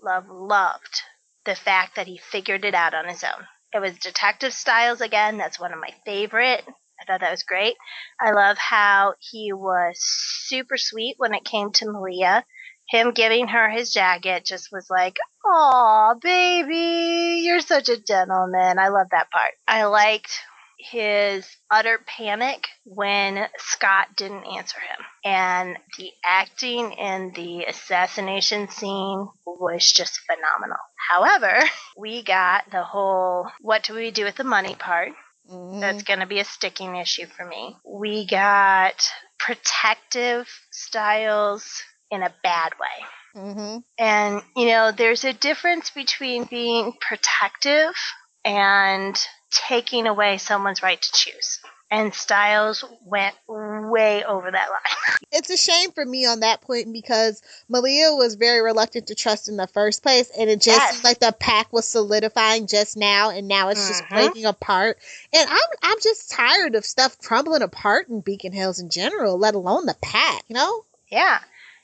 the fact that he figured it out on his own. It was Detective Styles again. That's one of my favorite. I thought that was great. I love how he was super sweet when it came to Malia. Him giving her his jacket just was like, aw, baby, you're such a gentleman. I love that part. I liked his utter panic when Scott didn't answer him. And the acting in the assassination scene was just phenomenal. However, we got the whole what do we do with the money part. Mhm. That's going to be a sticking issue for me. We got protective Styles in a bad way. Mm-hmm. And, there's a difference between being protective and taking away someone's right to choose. And Styles went way over that line. It's a shame for me on that point because Malia was very reluctant to trust in the first place, and it just seemed like the pack was solidifying just now, and now it's just breaking apart. And I'm just tired of stuff crumbling apart in Beacon Hills in general, let alone the pack, Yeah.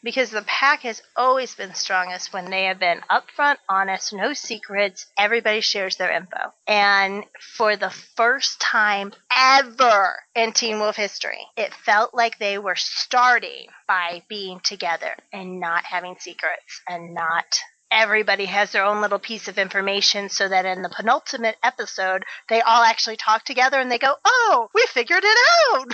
Because the pack has always been strongest when they have been upfront, honest, no secrets, everybody shares their info. And for the first time ever in Teen Wolf history, it felt like they were starting by being together and not having secrets and not everybody has their own little piece of information so that in the penultimate episode, they all actually talk together and they go, oh, we figured it out.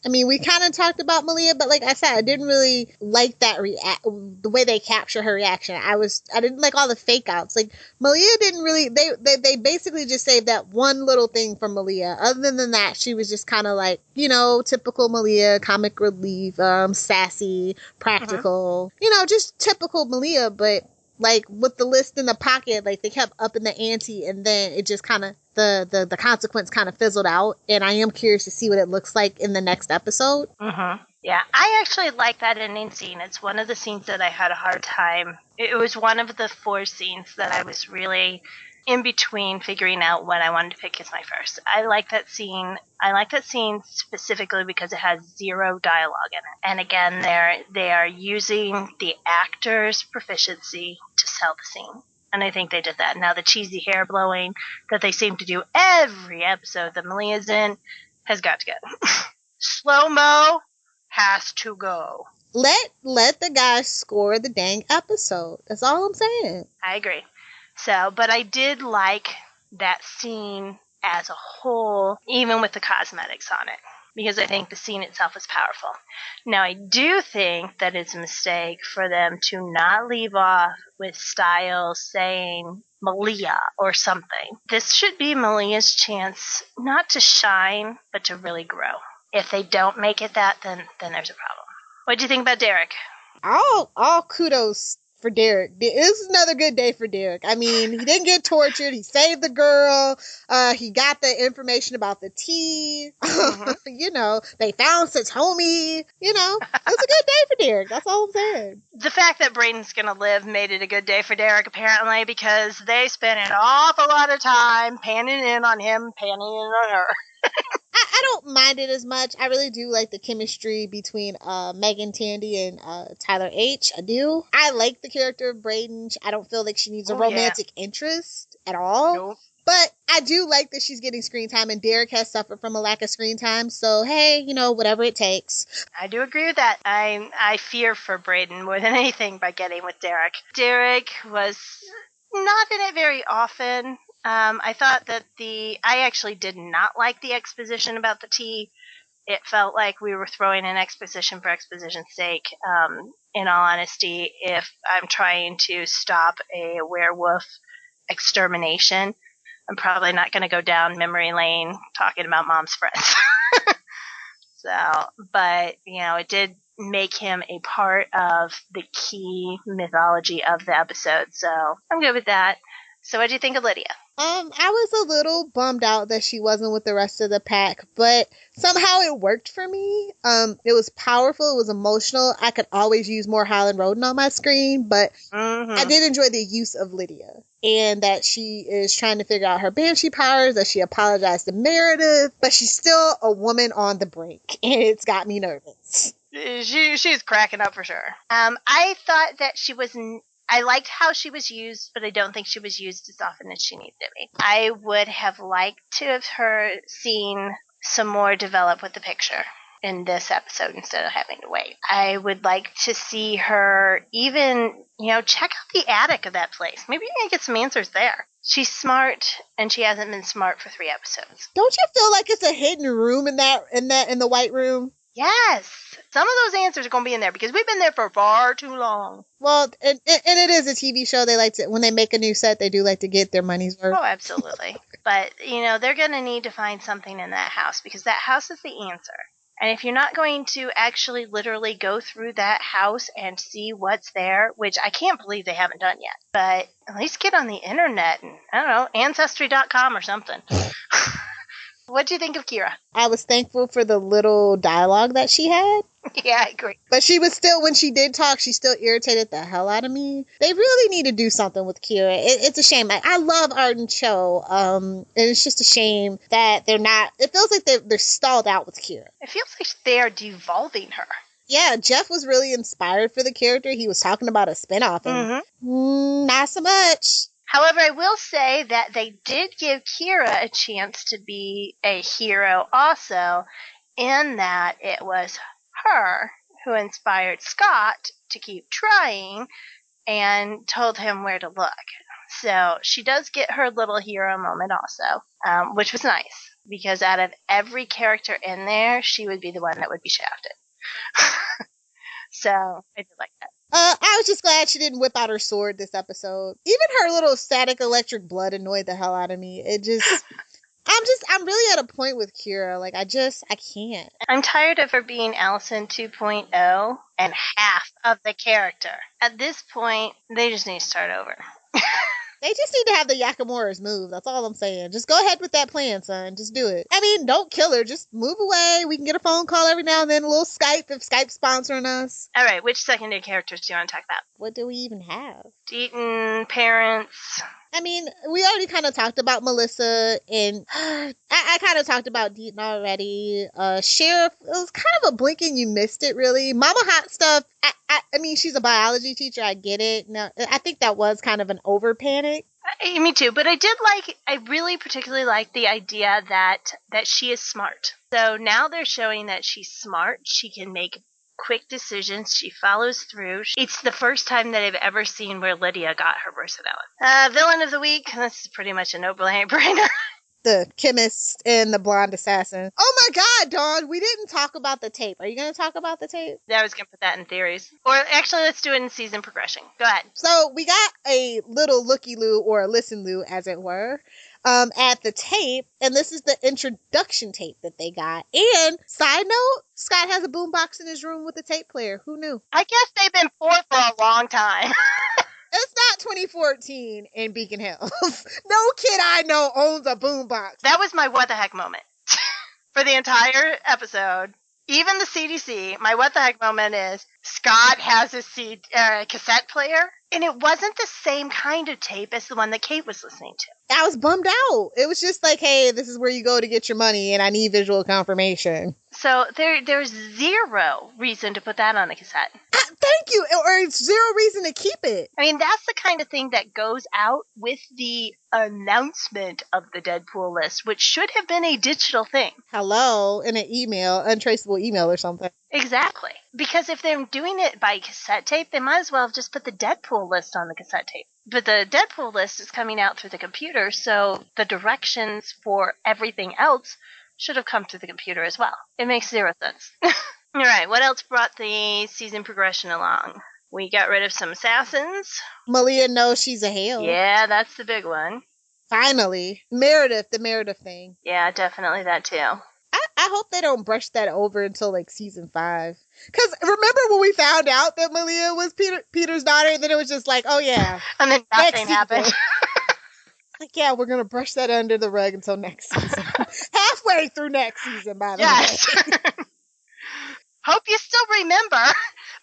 I mean, we kind of talked about Malia, but like I said, I didn't really like that the way they capture her reaction. I didn't like all the fake outs. Like Malia didn't really, they basically just saved that one little thing from Malia. Other than that, she was just kind of like, typical Malia, comic relief, sassy, practical, just typical Malia, but like with the list in the pocket, like they kept upping the ante and then it just kind of, the consequence kind of fizzled out, and I am curious to see what it looks like in the next episode. Yeah, I actually like that ending scene. It's one of the scenes that I had a hard time. It was one of the 4 scenes that I was really in between figuring out what I wanted to pick as my first. I like that scene. I like that scene specifically because it has 0 dialogue in it. And again, they are using the actor's proficiency to sell the scene. And I think they did that. Now the cheesy hair blowing that they seem to do every episode that Malia's in has got to go. Slow-mo has to go. Let the guy score the dang episode. That's all I'm saying. I agree. So, but I did like that scene as a whole, even with the cosmetics on it, because I think the scene itself is powerful. Now, I do think that it's a mistake for them to not leave off with Styles saying Malia or something. This should be Malia's chance not to shine, but to really grow. If they don't make it that, then there's a problem. What do you think about Derek? All kudos for Derek. This is another good day for Derek. I mean, he didn't get tortured. He saved the girl. He got the information about the tea. They found Satomi. It's a good day for Derek. That's all I'm saying. The fact that Braden's going to live made it a good day for Derek, apparently, because they spent an awful lot of time panning in on him, panning in on her. I don't mind it as much. I really do like the chemistry between Megan Tandy and Tyler H. I do. I like the character of Braden. I don't feel like she needs a romantic interest at all. Nope. But I do like that she's getting screen time, and Derek has suffered from a lack of screen time. So, hey, whatever it takes. I do agree with that. I fear for Braden more than anything by getting with Derek. Derek was not in it very often. I thought that I actually did not like the exposition about the tea. It felt like we were throwing in exposition for exposition's sake. In all honesty, if I'm trying to stop a werewolf extermination, I'm probably not going to go down memory lane talking about mom's friends. But it did make him a part of the key mythology of the episode. So I'm good with that. So what do you think of Lydia? I was a little bummed out that she wasn't with the rest of the pack, but somehow it worked for me. It was powerful, it was emotional. I could always use more Highland Roden on my screen, but I did enjoy the use of Lydia, and that she is trying to figure out her banshee powers, that she apologized to Meredith, but she's still a woman on the brink, and it's got me nervous. She's cracking up for sure. I thought that she wasn't. I liked how she was used, but I don't think she was used as often as she needed to be. I would have liked to have her seen some more develop with the picture in this episode instead of having to wait. I would like to see her even, check out the attic of that place. Maybe you can get some answers there. She's smart, and she hasn't been smart for 3 episodes. Don't you feel like it's a hidden room in the White Room? Yes. Some of those answers are going to be in there because we've been there for far too long. Well, and it is a TV show. They like to, when they make a new set, they do like to get their money's worth. Oh, absolutely. But, they're going to need to find something in that house because that house is the answer. And if you're not going to actually literally go through that house and see what's there, which I can't believe they haven't done yet, but at least get on the internet and, I don't know, Ancestry.com or something. What do you think of Kira? I was thankful for the little dialogue that she had. Yeah, I agree. But she was still, when she did talk, she still irritated the hell out of me. They really need to do something with Kira. It's a shame. I love Art and Cho. And it's just a shame that they're not, it feels like they're stalled out with Kira. It feels like they are devolving her. Yeah, Jeff was really inspired for the character. He was talking about a spinoff. And not so much. However, I will say that they did give Kira a chance to be a hero also, in that it was her who inspired Scott to keep trying and told him where to look. So she does get her little hero moment also, which was nice, because out of every character in there, she would be the one that would be shafted. So I did like that. I was just glad she didn't whip out her sword this episode. Even her little static electric blood annoyed the hell out of me. I'm really at a point with Kira. Like, I can't. I'm tired of her being Allison 2.0 and half of the character. At this point, they just need to start over. They just need to have the Yakimuras move. That's all I'm saying. Just go ahead with that plan, son. Just do it. I mean, don't kill her. Just move away. We can get a phone call every now and then. A little Skype if Skype's sponsoring us. All right. Which secondary characters do you want to talk about? What do we even have? Deaton, parents. I mean, we already kind of talked about Melissa, and I kind of talked about Deaton already. Sheriff, it was kind of a blink and you missed it, really. Mama Hot Stuff, I mean, she's a biology teacher, I get it. Now, I think that was kind of an over panic. Me too, but I really particularly like the idea that she is smart. So now they're showing that she's smart, she can make quick decisions, she follows through. It's the first time that I've ever seen where Lydia got her personality. Villain of the week, this is pretty much a no-brainer. The chemist and the blonde assassin. Oh my god, Dawn, we didn't talk about the tape. Are you going to talk about the tape? Yeah, I was going to put that in theories. Or actually, let's do it in season progression. Go ahead. So we got a little looky-loo, or a listen-loo, as it were, at the tape, and this is the introduction tape that they got. And, side note, Scott has a boombox in his room with a tape player. Who knew? I guess they've been poor for a long time. It's not 2014 in Beacon Hills. No kid I know owns a boombox. That was my what the heck moment for the entire episode. Even the CDC, my what the heck moment is Scott has a cassette player, and it wasn't the same kind of tape as the one that Kate was listening to. I was bummed out. It was just like, hey, this is where you go to get your money, and I need visual confirmation. So there's zero reason to put that on the cassette. Thank you. Or zero reason to keep it. I mean, that's the kind of thing that goes out with the announcement of the Deadpool list, which should have been a digital thing. Hello, in an email, untraceable email or something. Exactly. Because if they're doing it by cassette tape, they might as well have just put the Deadpool list on the cassette tape. But the Deadpool list is coming out through the computer, so the directions for everything else should have come through the computer as well. It makes zero sense. All right, what else brought the season progression along? We got rid of some assassins. Malia knows she's a Hale. Yeah, that's the big one. Finally. Meredith, the Meredith thing. Yeah, definitely that too. I hope they don't brush that over until like season 5. Because remember when we found out that Malia was Peter's daughter, and then it was just like, oh yeah. And then nothing happened. Like, yeah, we're going to brush that under the rug until next season. Halfway through next season, by the way. Hope you still remember.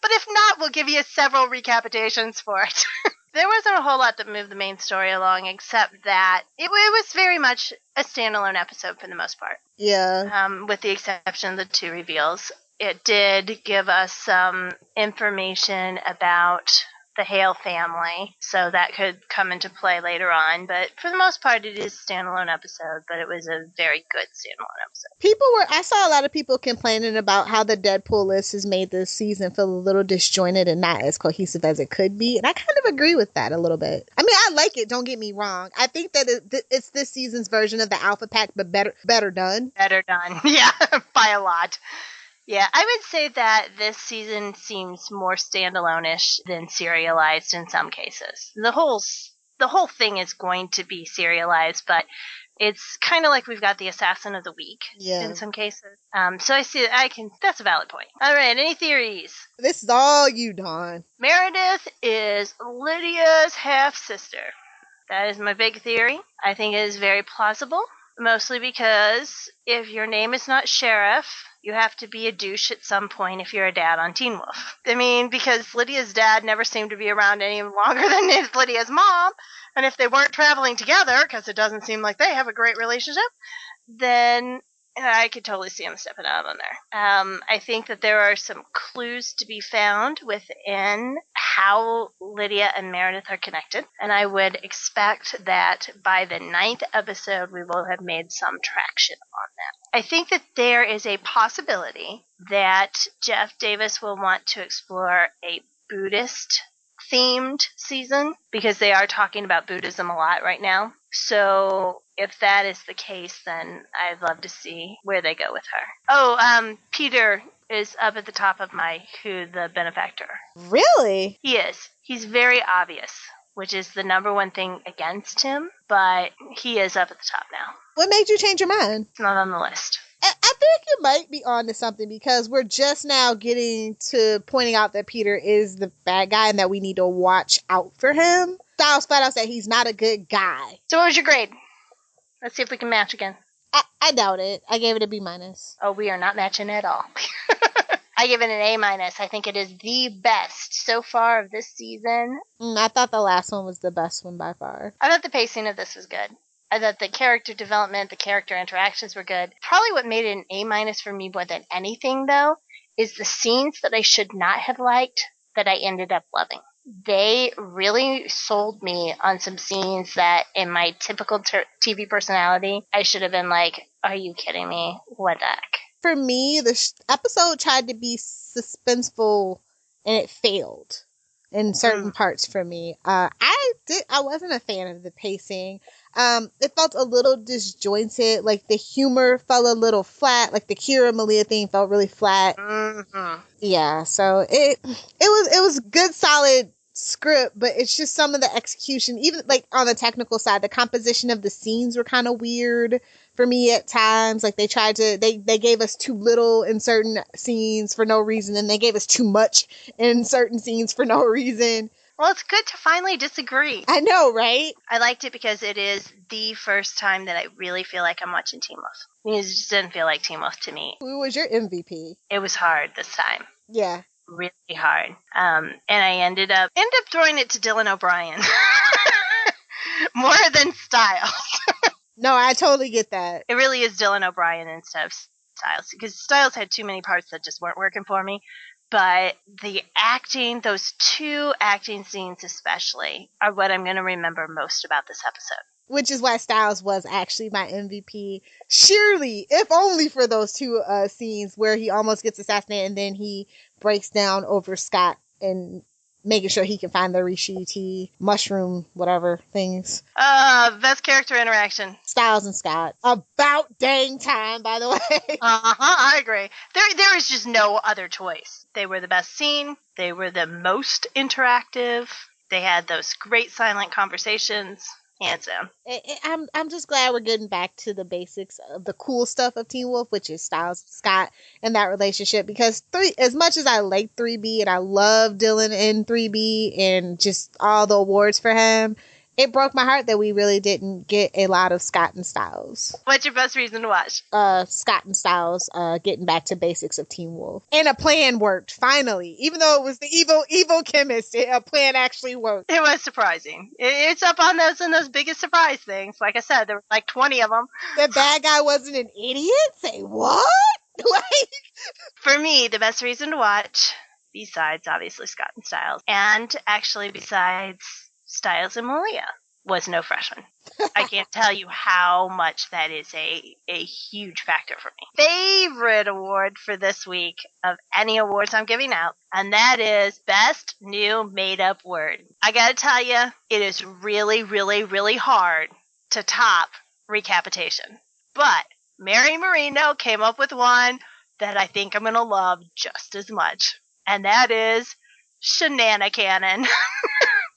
But if not, we'll give you several recapitulations for it. There wasn't a whole lot that moved the main story along, except that it was very much a standalone episode for the most part. Yeah. With the exception of the 2 reveals. It did give us some information about the Hale family, so that could come into play later on. But for the most part, it is a standalone episode, but it was a very good standalone episode. I saw a lot of people complaining about how the Deadpool list has made this season feel a little disjointed and not as cohesive as it could be. And I kind of agree with that a little bit. I mean, I like it, don't get me wrong. I think that it's this season's version of the Alpha Pack, but better done. Better done. Yeah, by a lot. Yeah, I would say that this season seems more standalone-ish than serialized in some cases. The whole thing is going to be serialized, but it's kind of like we've got the Assassin of the Week in some cases. So that's a valid point. All right, any theories? This is all you, Dawn. Meredith is Lydia's half-sister. That is my big theory. I think it is very plausible, mostly because if your name is not Sheriff, you have to be a douche at some point if you're a dad on Teen Wolf. I mean, because Lydia's dad never seemed to be around any longer than Lydia's mom, and if they weren't traveling together, because it doesn't seem like they have a great relationship, then I could totally see him stepping out on there. I think that there are some clues to be found within how Lydia and Meredith are connected, and I would expect that by the 9th episode we will have made some traction on that. I think that there is a possibility that Jeff Davis will want to explore a Buddhist themed season, because they are talking about Buddhism a lot right now. So if that is the case, then I'd love to see where they go with her. Oh, Peter is up at the top of my who the benefactor. Really? He is. He's very obvious, which is the number one thing against him, but he is up at the top now. What made you change your mind? It's not on the list. I think you might be onto something, because we're just now getting to pointing out that Peter is the bad guy and that we need to watch out for him. Styles flat out said he's not a good guy. So what was your grade? Let's see if we can match again. I doubt it. I gave it a B-. Oh, we are not matching at all. I give it an A-. I think it is the best so far of this season. I thought the last one was the best one by far. I thought the pacing of this was good. I thought the character development, the character interactions were good. Probably what made it an A- for me more than anything, though, is the scenes that I should not have liked that I ended up loving. They really sold me on some scenes that, in my typical TV personality, I should have been like, are you kidding me? What the heck? For me, the episode tried to be suspenseful, and it failed in certain parts for me. I wasn't a fan of the pacing. It felt a little disjointed. Like, the humor fell a little flat. Like, the Kira Malia thing felt really flat. Mm-hmm. Yeah, so it was good, solid script, but it's just some of the execution, even like on the technical side, the composition of the scenes were kind of weird for me at times. Like, they gave us too little in certain scenes for no reason, and they gave us too much in certain scenes for no reason. Well, it's good to finally disagree. I know, right? I liked it because it is the first time that I really feel like I'm watching Teen Wolf. It just didn't feel like Teen Wolf to me. Who was your MVP? It was hard this time. Yeah. Really hard. And I ended up throwing it to Dylan O'Brien. More than Styles. No, I totally get that. It really is Dylan O'Brien instead of Styles, because Styles had too many parts that just weren't working for me. But the acting, those 2 acting scenes especially, are what I'm going to remember most about this episode. Which is why Styles was actually my MVP. Surely, if only for those 2 scenes where he almost gets assassinated and then he breaks down over Scott and making sure he can find the Rishi tea, mushroom, whatever things. Best character interaction. Styles and Scott. About dang time, by the way. I agree. There is just no other choice. They were the best scene. They were the most interactive. They had those great silent conversations. Hands down. I'm just glad we're getting back to the basics of the cool stuff of Teen Wolf, which is Styles and Scott and that relationship. Because as much as I like 3B and I love Dylan in 3B and just all the awards for him, It broke my heart that we really didn't get a lot of Scott and Styles. What's your best reason to watch? Scott and Styles getting back to basics of Teen Wolf. And a plan worked, finally. Even though it was the evil chemist, a plan actually worked. It was surprising. It's up on those biggest surprise things. Like I said, there were like 20 of them. The bad guy wasn't an idiot? Say what? For me, the best reason to watch, besides obviously Scott and Styles, and actually besides Styles and Malia, was No Freshman. I can't tell you how much that is a huge factor for me. Favorite award for this week of any awards I'm giving out, and that is Best New Made-Up Word. I gotta tell you, it is really, really, really hard to top recapitation. But Mary Marino came up with one that I think I'm gonna love just as much, and that is Shenanicanin.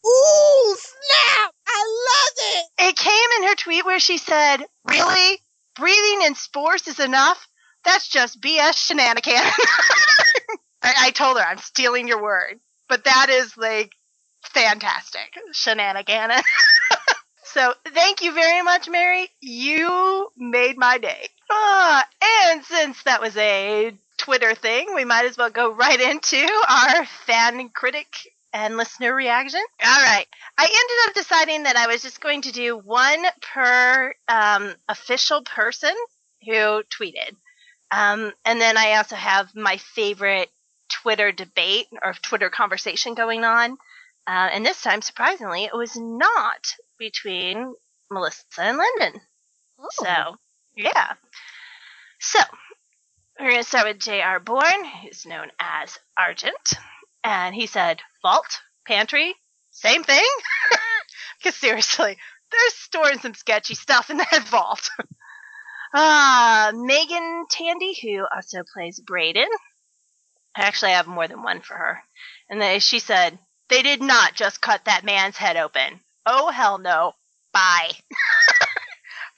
Ooh, snap! I love it! It came in her tweet where she said, really? Breathing in spores is enough? That's just BS Shenanicanin. I told her, I'm stealing your word. But that is, like, fantastic. Shenanicanin. So, thank you very much, Mary. You made my day. And since that was a Twitter thing, we might as well go right into our fan critic and listener reaction. All right. I ended up deciding that I was just going to do one per official person who tweeted. And then I also have my favorite Twitter debate or Twitter conversation going on. And this time, surprisingly, it was not between Melissa and Lyndon. Oh. So, yeah. So, we're going to start with J.R. Bourne, who's known as Argent. And he said, vault, pantry, same thing? Because seriously, they're storing some sketchy stuff in that vault. Megan Tandy, who also plays Brayden. I actually have more than one for her. And she said, they did not just cut that man's head open. Oh, hell no. Bye.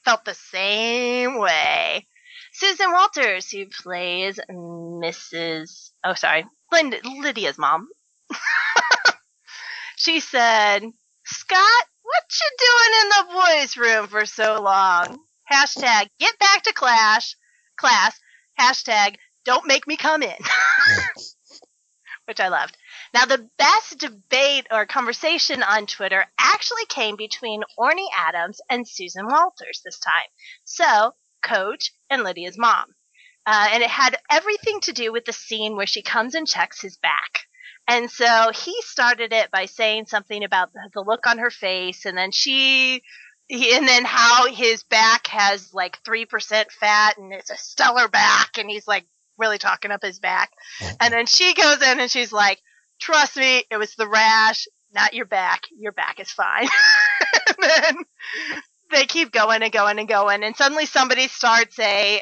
Felt the same way. Susan Walters, who plays Lydia's mom. She said, Scott, what you doing in the boys' room for so long? Hashtag, get back to class. Hashtag, don't make me come in. Which I loved. Now, the best debate or conversation on Twitter actually came between Orny Adams and Susan Walters this time. So, Coach and Lydia's mom. And it had everything to do with the scene where she comes and checks his back. And so he started it by saying something about the look on her face, and then and then how his back has like 3% fat and it's a stellar back, and he's like really talking up his back. And then she goes in and she's like, trust me, it was the rash, not your back. Your back is fine. And then they keep going and going and going, and suddenly somebody starts a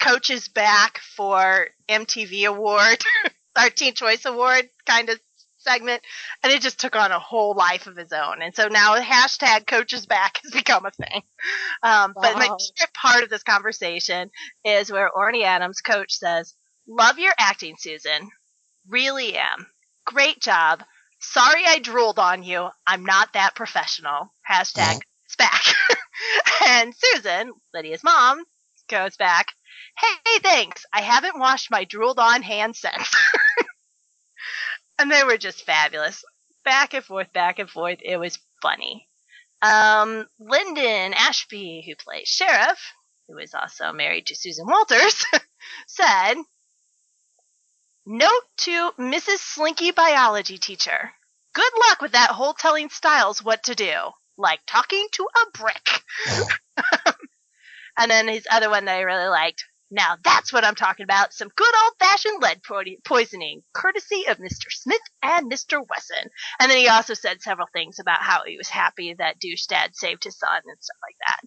Coach's Back for MTV award, our Teen Choice Award kind of segment, and it just took on a whole life of its own. And so now hashtag Coach's Back has become a thing. But my favorite part of this conversation is where Orny Adams' coach says, love your acting, Susan. Really am. Great job. Sorry I drooled on you. I'm not that professional. Hashtag it's back. And Susan, Lydia's mom, goes back, hey, thanks. I haven't washed my drooled on hands since. And they were just fabulous. Back and forth, back and forth. It was funny. Lyndon Ashby, who plays Sheriff, who is also married to Susan Walters, said, note to Mrs. Slinky biology teacher. Good luck with that whole telling Styles what to do. Like talking to a brick. And then his other one that I really liked. Now that's what I'm talking about. Some good old-fashioned lead poisoning, courtesy of Mr. Smith and Mr. Wesson. And then he also said several things about how he was happy that douche dad saved his son and stuff like that.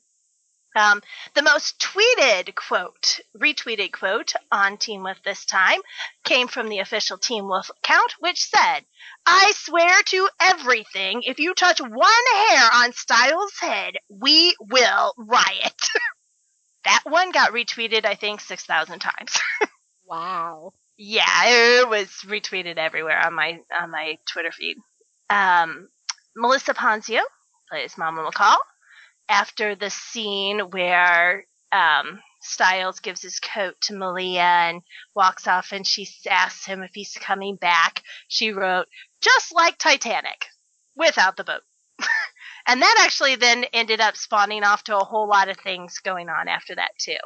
The most retweeted quote on Teen Wolf this time came from the official Teen Wolf account, which said, I swear to everything, if you touch one hair on Styles' head, we will riot. That one got retweeted, I think, 6,000 times. Wow. Yeah, it was retweeted everywhere on my Twitter feed. Melissa Ponzio, plays Mama McCall, after the scene where Styles gives his coat to Malia and walks off, and she asks him if he's coming back, she wrote, "Just like Titanic, without the boat." And that actually then ended up spawning off to a whole lot of things going on after that, too.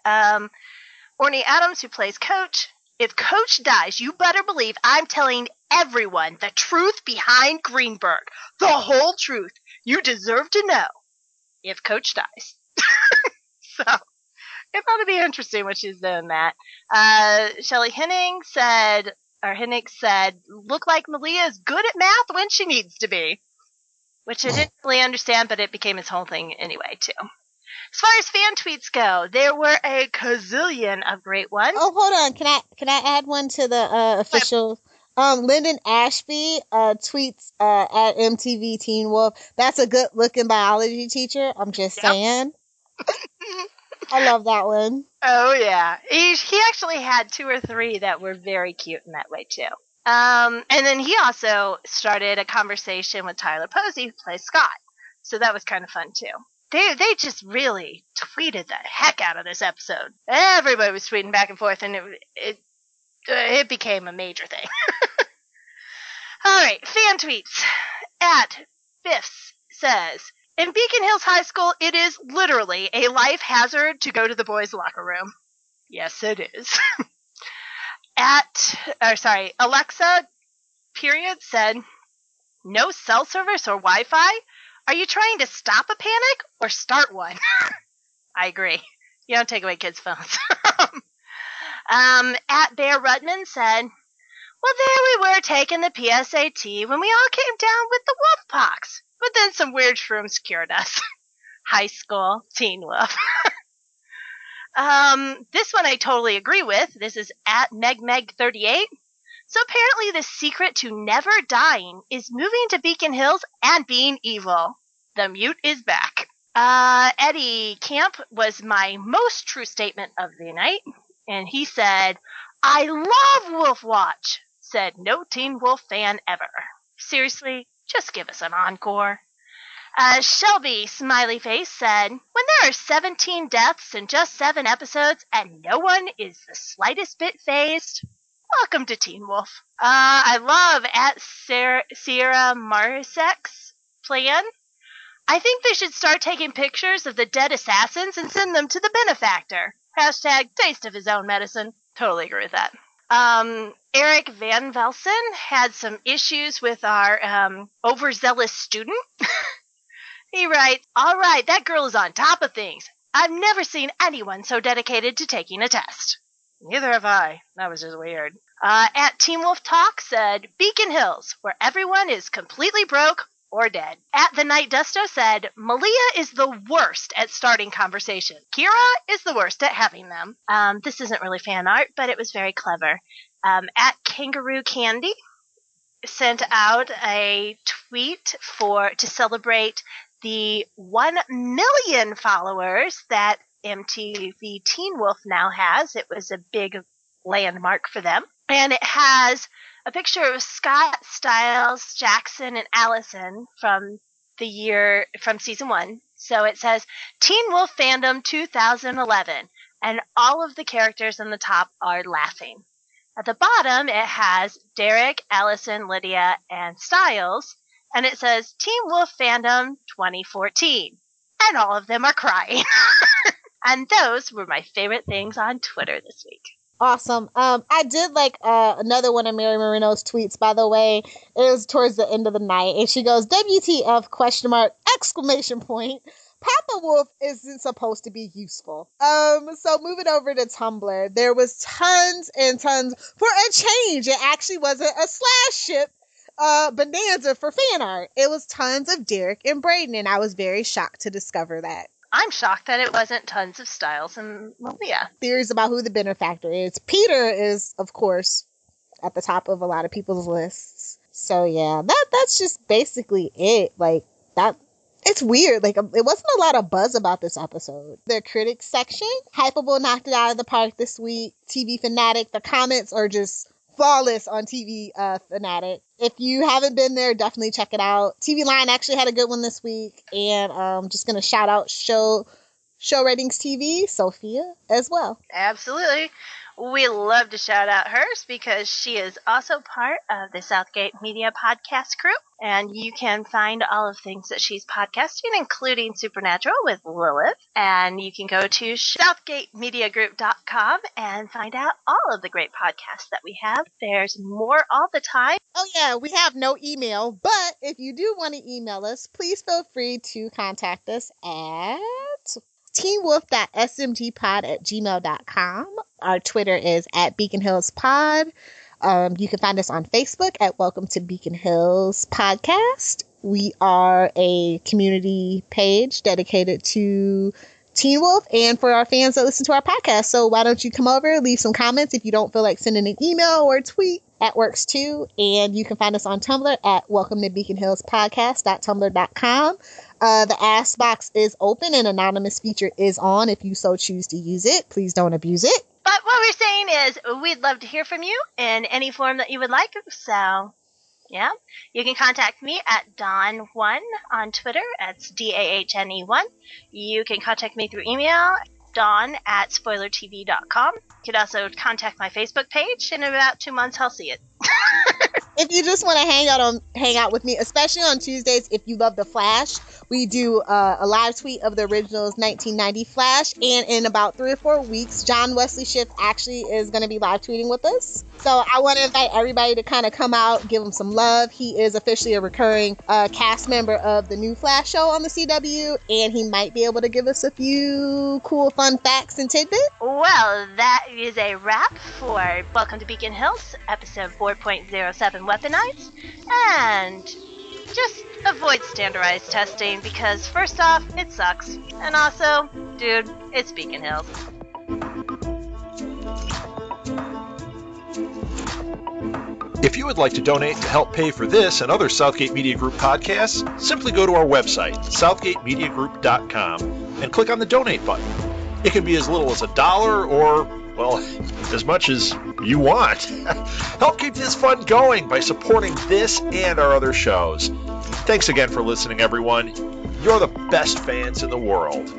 Orny Adams, who plays Coach, "If Coach dies, you better believe I'm telling everyone the truth behind Greenberg. The whole truth. You deserve to know if Coach dies." So, it thought it'd be interesting when she's doing that. Shelley Hennig said, "Look like Malia is good at math when she needs to be." Which I didn't really understand, but it became his whole thing anyway, too. As far as fan tweets go, there were a gazillion of great ones. Oh, hold on. Can I add one to the official? Lyndon Ashby tweets at MTV Teen Wolf. "That's a good looking biology teacher. I'm just saying." I love that one. Oh yeah, he actually had 2 or 3 that were very cute in that way too. And then he also started a conversation with Tyler Posey, who plays Scott. So that was kind of fun too. They just really tweeted the heck out of this episode. Everybody was tweeting back and forth, and it became a major thing. All right, fan tweets. At Biffs says, "In Beacon Hills High School, it is literally a life hazard to go to the boys' locker room." Yes, it is. Alexa period said, "No cell service or Wi-Fi? Are you trying to stop a panic or start one?" I agree. You don't take away kids' phones. At Bear Rudman said, "Well, there we were taking the PSAT when we all came down with the wolf pox, but then some weird shrooms cured us." High school, Teen Wolf. This one I totally agree with. This is at MegMeg38. "So apparently the secret to never dying is moving to Beacon Hills and being evil. The mute is back." Eddie Camp was my most true statement of the night, and he said, "I love Wolf Watch. Said no Teen Wolf fan ever. Seriously, just give us an encore." Shelby Smiley Face said, "When there are 17 deaths in just 7 episodes and no one is the slightest bit phased, welcome to Teen Wolf." I love at Sierra Marsek's plan. "I think they should start taking pictures of the dead assassins and send them to the benefactor. Hashtag taste of his own medicine." Totally agree with that. Eric Van Velsen had some issues with our overzealous student. He writes, "All right, that girl is on top of things. I've never seen anyone so dedicated to taking a test." Neither have I. That was just weird. At Teen Wolf Talk said, "Beacon Hills, where everyone is completely broke or dead." At The Night Dusto said, "Malia is the worst at starting conversation. Kira is the worst at having them." This isn't really fan art, but it was very clever. At Kangaroo Candy sent out a tweet to celebrate the 1 million followers that MTV Teen Wolf now has. It was a big landmark for them. And it has a picture of Scott, Styles, Jackson, and Allison from season 1. So it says Teen Wolf Fandom 2011, and all of the characters on the top are laughing. At the bottom, it has Derek, Allison, Lydia, and Styles, and it says Teen Wolf Fandom 2014, and all of them are crying. And those were my favorite things on Twitter this week. Awesome. I did like another one of Mary Marino's tweets, by the way. It was towards the end of the night, and she goes, "WTF, question mark, exclamation point. Papa Wolf isn't supposed to be useful." So moving over to Tumblr, there was tons and tons for a change. It actually wasn't a slash ship bonanza for fan art. It was tons of Derek and Braden, and I was very shocked to discover that. I'm shocked that it wasn't tons of Styles and Malia. Theories about who the benefactor is. Peter is, of course, at the top of a lot of people's lists. So yeah, that's just basically it. Like that. It's weird. Like, it wasn't a lot of buzz about this episode. The critics section, Hypable knocked it out of the park this week. TV Fanatic, the comments are just flawless on TV Fanatic. If you haven't been there, definitely check it out. TV Line actually had a good one this week, and just gonna shout out Show Ratings TV, Sophia, as well. Absolutely. We love to shout out hers because she is also part of the Southgate Media podcast crew. And you can find all of things that she's podcasting, including Supernatural with Lilith. And you can go to southgatemediagroup.com and find out all of the great podcasts that we have. There's more all the time. Oh, yeah, we have no email, but if you do want to email us, please feel free to contact us at teenwolf.smgpod@gmail.com. Our Twitter is at Beacon Hills Pod. You can find us on Facebook at Welcome to Beacon Hills Podcast. We are a community page dedicated to Teen Wolf and for our fans that listen to our podcast. So why don't you come over, leave some comments if you don't feel like sending an email or a tweet. That works too. And you can find us on Tumblr at welcome to Beacon Hills Podcast.tumblr.com. The Ask Box is open and anonymous feature is on if you so choose to use it. Please don't abuse it. But what we're saying is we'd love to hear from you in any form that you would like. So, yeah, you can contact me at Dawn1 on Twitter. That's DAHNE1. You can contact me through email, dawn@spoilertv.com. You can also contact my Facebook page. In about 2 months, I'll see it. If you just want to hang out with me, especially on Tuesdays, if you love The Flash, we do a live tweet of the original's 1990 Flash, and in about 3 or 4 weeks, John Wesley Shipp actually is going to be live tweeting with us. So I want to invite everybody to kind of come out, give him some love. He is officially a recurring cast member of the new Flash show on the CW, and he might be able to give us a few cool, fun facts and tidbits. Well, that is a wrap for Welcome to Beacon Hills, episode 4.07 Weaponized, and just avoid standardized testing because first off, it sucks, and also, dude, it's Beacon Hills. If you would like to donate to help pay for this and other Southgate Media Group podcasts, simply go to our website, southgatemediagroup.com, and click on the donate button. It can be as little as $1 or, well, as much as you want. Help keep this fun going by supporting this and our other shows. Thanks again for listening, everyone. You're the best fans in the world.